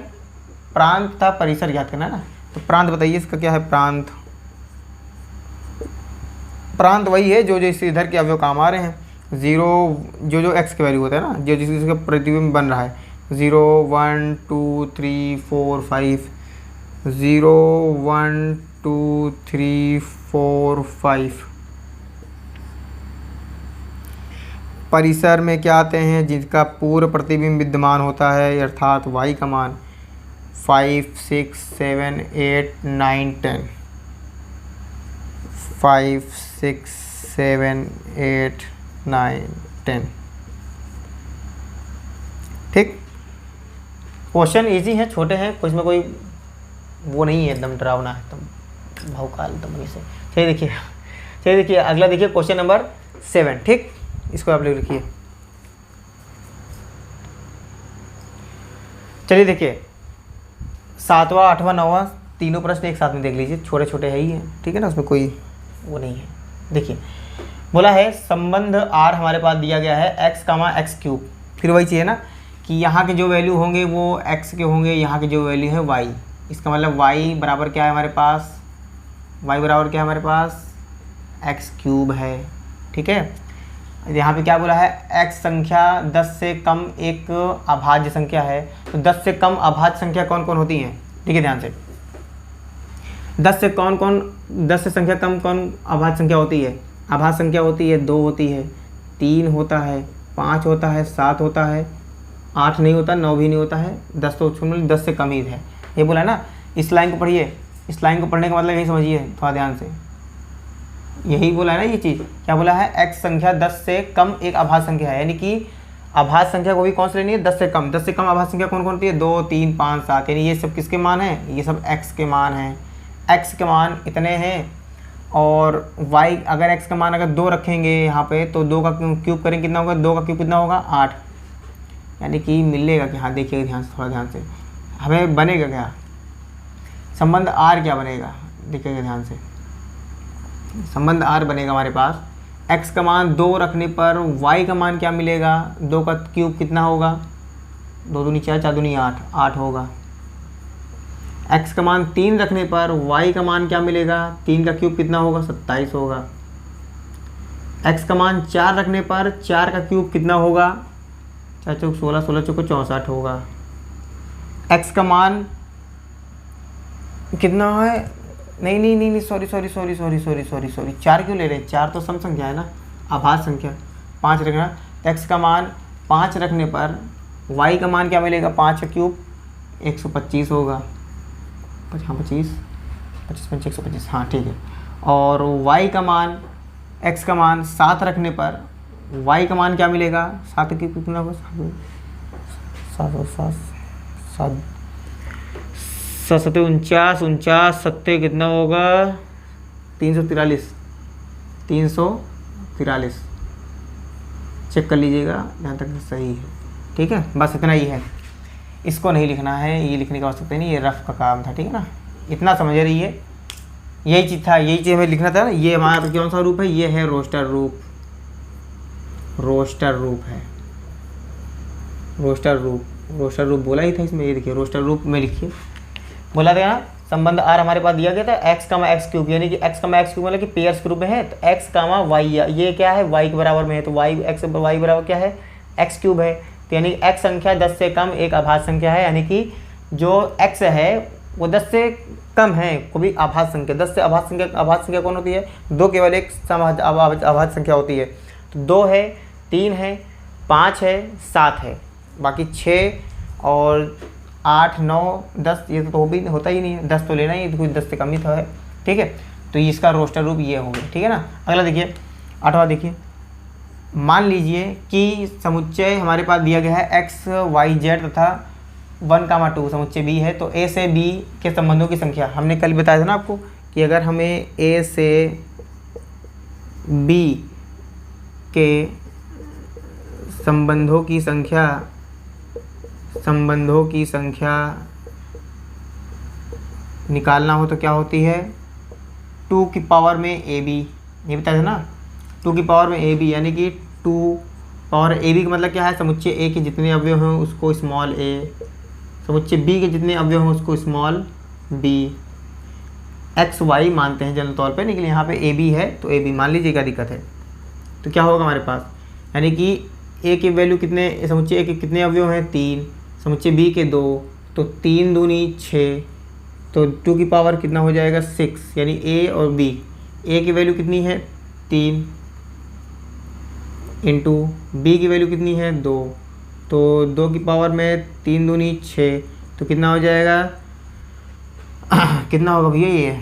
प्रांत था परिसर ज्ञात करना ना, तो प्रांत बताइए इसका क्या है, प्रांत वही है जो इस इधर के अवयव काम आ रहे हैं, 0 जो x के वैल्यू होता है ना, जो जिसका प्रतिबिंब बन रहा है 0 1 2 3 4 5, 0 1 2 3 4 5। परिसर में क्या आते हैं, जिनका पूर्व प्रतिबिंब विद्यमान होता है, अर्थात y का मान 5 6 7 8 9 10, 5 6 7 8 9 10। ठीक, क्वेश्चन इजी है, छोटे हैं, कुछ में कोई वो नहीं है एकदम डरावना है, एकदम भावकाल एकदम वैसे। चलिए देखिए अगला देखिए क्वेश्चन नंबर 7। ठीक, इसको आप लोग लिखिए। चलिए देखिए 7वां 8वां 9वां तीनों प्रश्न एक साथ में देख लीजिए, छोटे छोटे है ही है, ठीक है ना, उसमें कोई वो नहीं है। देखिए बोला है संबंध आर हमारे पास दिया गया है x कामा एक्स क्यूब, फिर वही चाहिए ना कि यहाँ के जो वैल्यू होंगे वो x के होंगे, यहाँ के जो वैल्यू है y, इसका मतलब y बराबर क्या है हमारे पास, y बराबर क्या है हमारे पास एक्स क्यूब है। ठीक है, यहाँ पे क्या बोला है, x संख्या 10 से कम एक अभाज्य संख्या है, तो 10 से कम अभाज्य संख्या कौन कौन होती हैं, ठीक है ध्यान से, 10 से संख्या कम कौन अभाज्य संख्या होती है, अभाज्य संख्या होती है 2 होती है, 3 होता है, 5 होता है, 7 होता है, 8 नहीं होता, 9 भी नहीं होता है, 10 तो 10 से कम ही है, ये बोला है ना। इस लाइन को पढ़िए, इस लाइन को पढ़ने का मतलब यही समझिए थोड़ा ध्यान से, यही बोला है ना ये चीज़, क्या बोला है, x संख्या 10 से कम एक अभाज्य संख्या है, यानी कि अभाज्य संख्या को भी कौन सी लेनी है, 10 से कम। 10 से कम अभाज्य संख्या कौन कौन होती है, 2 3 5 7, यानी ये सब किसके मान हैं, ये सब x के मान हैं, x के मान इतने हैं। और y अगर x का मान अगर 2 रखेंगे यहाँ पे, तो 2 का क्यूब करेंगे कितना होगा, 2 का क्यूब कितना होगा 8, यानी कि मिलेगा कि हाँ देखिएगा ध्यान से, थोड़ा ध्यान से, हमें बनेगा क्या संबंध r, क्या बनेगा देखिएगा ध्यान से, संबंध r बनेगा हमारे पास x का मान 2 रखने पर y का मान क्या मिलेगा, 2 का क्यूब कितना होगा, 2 दूनी 4, 4 दूनी 8, 8 होगा। x का मान 3 रखने पर y का मान क्या मिलेगा, 3 का क्यूब कितना होगा, 27 होगा। x का मान 4 रखने पर 4 का क्यूब कितना होगा, 4 चौक 16, 16 चौक 64 होगा। x का मान कितना है, नहीं नहीं नहीं नहीं sorry sorry sorry sorry sorry sorry sorry 4 क्यों ले रहे हैं, 4 तो सम संख्या है ना, आभाज्य संख्या। 5 रखना, x का मान 5 रखने पर y का मान क्या मिलेगा, 5 का क्यूब 125 होगा। हाँ 25 25 125, हाँ ठीक है। और y का मान, x का मान 7 रखने पर y का मान क्या मिलेगा, 7 की कितना होगा, 7 और 7 7 7 49 49 7 कितना होगा, 343 343। चेक कर लीजिएगा जहाँ तक सही है, ठीक है। बस इतना ही है, इसको नहीं लिखना है, ये लिखने की आवश्यकता नहीं, ये रफ का काम था, ठीक है ना, इतना समझ रही, यही चीज़ था, यही चीज़ हमें लिखना था ना। ये हमारा कौन सा रूप है, ये है रोस्टर रूप, रोस्टर रूप है, रोस्टर रूप, रोस्टर रूप बोला ही था इसमें, ये देखिए रोस्टर रूप में लिखिए, बोला था ना संबंध आर हमारे पास दिया गया था, x का एक्स क्यूब, यानी कि x का एक्स क्यूब मतलब कि पेयर्स के रूप में है, तो x का वाई, ये क्या है, y के बराबर में है, तो y x y बराबर क्या है, x क्यूब है। तो यानी x संख्या 10 से कम एक अभाज्य संख्या है, यानी कि जो x है वो 10 से कम है, कोई भी अभाज्य संख्या। 10 से अभाज्य संख्या कौन होती है, 2 केवल एक अभाज्य संख्या होती है। तो 2 है, 3 है, 5 है, 7 है, बाकी 6 और 8 9 10 ये तो भी होता ही नहीं है, 10 तो लेना ही, तो कुछ 10 से कम ही था है, ठीक है। तो इसका रोस्टर रूप ये हो गया, ठीक है ना। अगला देखिए 8वां, देखिए मान लीजिए कि समुच्चय हमारे पास दिया गया है x y z तथा 1, 2 समुच्चय b है, तो a से b के संबंधों की संख्या, हमने कल बताया था ना आपको कि अगर हमें a से b के संबंधों की संख्या निकालना हो तो क्या होती है, 2 की पावर में ab, ये बताया था ना, 2 की पावर में ab, यानी कि 2 पावर ab का मतलब क्या है, समुच्चय a के जितने अवयव हैं उसको स्मॉल a, समुच्चय b के जितने अवयव हैं उसको स्मॉल b। x y मानते हैं जनरल तौर पे, लेकिन यहाँ पे ab है तो ab मान लीजिए, क्या दिक्कत है। तो क्या होगा हमारे पास, यानी कि a की वैल्यू कितने, समुच्चय a के कितने अवयव हैं, 3, समुच्चय b के 2, तो 3 दूनी 6, तो 2 की पावर कितना हो जाएगा 6, यानी a और b, a की वैल्यू कितनी है 3 इंटू b की वैल्यू कितनी है 2, तो 2 की पावर में 3 दूनी 6, तो कितना हो जाएगा कितना होगा भैया, ये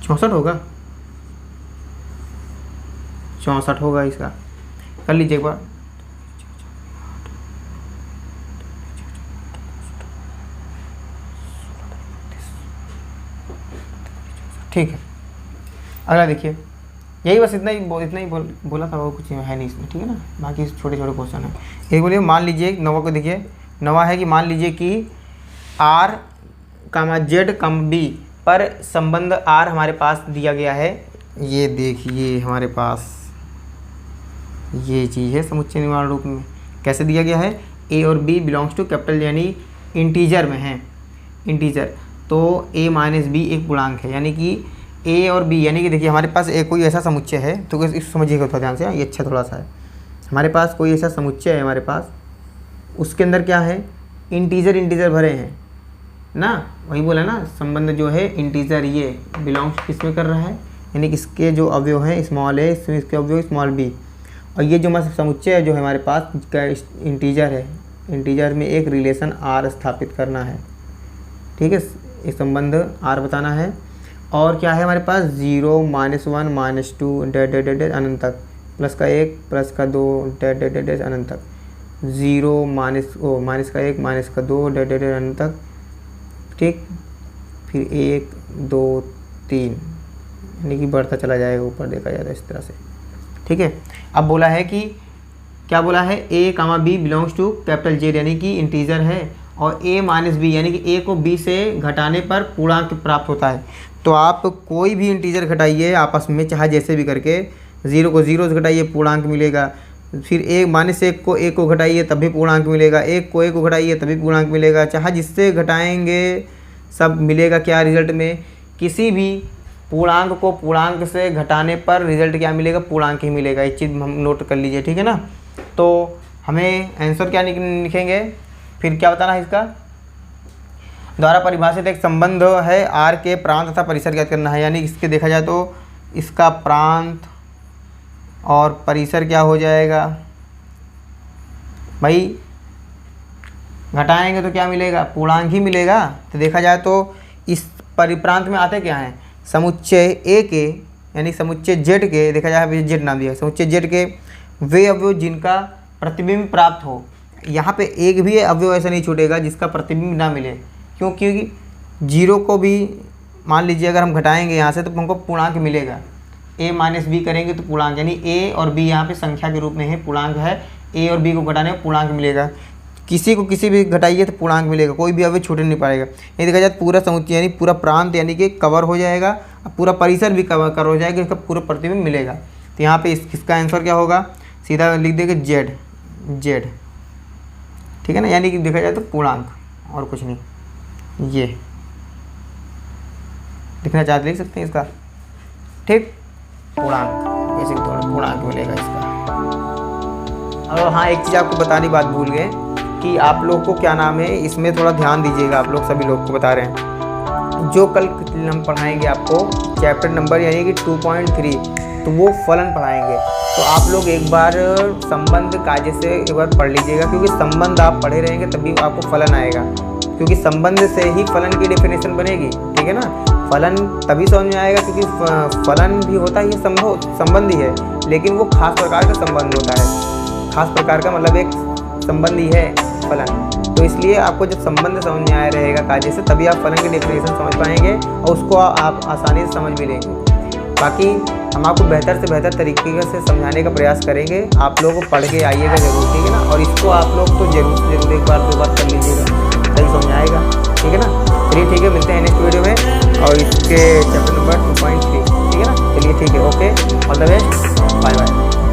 64 होगा, 64 होगा, इसका कर लीजिए एक बार। ठीक है, अगला देखिए, यही बस इतना ही बोला था, वो कुछ है नहीं इसमें, ठीक है ना, बाकी छोटे छोटे क्वेश्चन है। एक बोलिए, मान लीजिए नवा को देखिए, नवा है कि मान लीजिए कि r, z, b पर संबंध r हमारे पास दिया गया है, ये देखिए हमारे पास ये चीज़ है समुच्चय निवारण रूप में, कैसे दिया गया है, a और b बिलोंग्स टू कैपिटल, यानी इंटीजर में है, इंटीजर, तो a माइनस b एक गुणांक है, यानी कि a और b, यानी कि देखिए हमारे पास एक कोई ऐसा समुच्चय है, तो इस समझिएगा थोड़ा ध्यान से, ये अच्छा थोड़ा सा है, हमारे पास कोई ऐसा समुच्चय है हमारे पास, उसके अंदर क्या है, इंटीजर भरे हैं ना, वही बोला ना, संबंध जो है इंटीजर ये बिलोंग्स किस में कर रहा है, यानी कि इसके जो अवयव हैं स्मॉल a, इसमें इसके अवयव स्मॉल b, और ये जो हमारा समुच्चय है जो है हमारे पास का इंटीजर है, इंटीजर में एक रिलेशन r स्थापित करना है, ठीक है, एक संबंध r बताना है। और क्या है हमारे पास, 0, -1 -2 डेड अनंत तक, प्लस का 1 प्लस का 2 डेड अनंत तक, 0 माइनस का 1 माइनस का 2 डेड अनंत तक, ठीक, फिर 1 2 3, यानी कि बढ़ता चला जाएगा, ऊपर देखा जाता है इस तरह से, ठीक है। अब बोला है कि क्या बोला है, a, b belongs to capital Z, यानी कि इंटीजर है, और a माइनस बी, यानी कि a को b से घटाने पर पूर्णांक प्राप्त होता है। तो आप कोई भी इंटीजर घटाइए आपस में, चाहे जैसे भी करके, 0 को 0 से घटाइए पूर्णांक मिलेगा, फिर -1 को 1 को घटाइए तब भी पूर्णांक मिलेगा, 1 को 1 को घटाइए तभी पूर्णांक मिलेगा, चाहे जिससे घटाएंगे सब मिलेगा। क्या रिजल्ट में? किसी भी पूर्णांक को पूर्णांक से घटाने पर रिजल्ट क्या मिलेगा? पूर्णांक ही मिलेगा। एक चीज़ हम नोट कर लीजिए, ठीक है ना। तो हमें आंसर क्या लिखेंगे, फिर क्या बताना है इसका? द्वारा परिभाषित एक संबंध है आर के प्रांत तथा परिसर ज्ञात करना है। यानी इसके देखा जाए तो इसका प्रांत और परिसर क्या हो जाएगा भाई? घटाएंगे तो क्या मिलेगा? पूर्णांक ही मिलेगा। तो देखा जाए तो इस परिप्रांत में आते क्या हैं? समुच्चय ए के, यानी समुच्चय जेड के, देखा जाए जेड नाम दिया है, समुच्चय जेड के वे अवयव जिनका प्रतिबिंब प्राप्त हो। यहाँ पे एक भी अवयव ऐसा नहीं छूटेगा जिसका प्रतिबिंब ना मिले। क्यों? क्योंकि 0 को भी मान लीजिए अगर हम घटाएंगे यहाँ से तो हमको पूर्णांक मिलेगा। a माइनस बी करेंगे तो पूर्णांक, यानी a और b यहाँ पे संख्या के रूप में है, पूर्णांक है। a और b को घटाने में पूर्णांक मिलेगा। किसी को किसी भी घटाइए तो पूर्णांक मिलेगा, कोई भी अवयव छूट नहीं पाएगा। ये देखा जाए पूरा समुच्चय यानी पूरा प्रांत यानी कि कवर हो जाएगा, पूरा परिसर भी कवर हो जाएगा, इसका पूरा प्रतिबिंब मिलेगा। तो यहाँ पे इसका आंसर क्या होगा? सीधा लिख देंगे जेड, जेड, ठीक है ना। यानी कि देखा जाए तो पूर्णांक और कुछ नहीं, ये लिखना चाहते लिख सकते हैं इसका, ठीक। पूर्णांक, ऐसे थोड़ा पूर्णांक मिलेगा इसका। और हाँ, एक चीज़ आपको बतानी बात भूल गए कि आप लोग को क्या नाम है, इसमें थोड़ा ध्यान दीजिएगा। आप लोग सभी लोग को बता रहे हैं, जो कल हम पढ़ाएंगे आपको चैप्टर नंबर यानी कि 2.3, तो वो फलन पढ़ाएंगे। तो आप लोग एक बार संबंध कायदे से एक बार पढ़ लीजिएगा, क्योंकि संबंध आप पढ़े रहेंगे तभी आपको फलन आएगा, क्योंकि संबंध से ही फलन की डेफिनेशन बनेगी, ठीक है ना। फलन तभी समझ में आएगा क्योंकि फलन भी होता ही संबंध ही है, लेकिन वो खास प्रकार का संबंध होता है। खास प्रकार का मतलब एक संबंध ही है फलन। तो इसलिए आपको जब संबंध समझ में आया रहेगा कायदे से, तभी आप फलन की डेफिनेशन समझ पाएंगे और उसको आप आसानी से समझ भी लेंगे। बाकी हम आपको बेहतर से बेहतर तरीके से समझाने का प्रयास करेंगे। आप लोगों को पढ़ के आइएगा जरूर, ठीक है ना। और इसको आप लोग तो जरूर एक बार 2 बार कर लीजिएगा, सही समझ आएगा, ठीक है ना। चलिए ठीक है, मिलते हैं नेक्स्ट वीडियो में और इसके चैप्टर नंबर 2.3, ठीक है ना। चलिए ठीक है, okay, all the best, bye bye.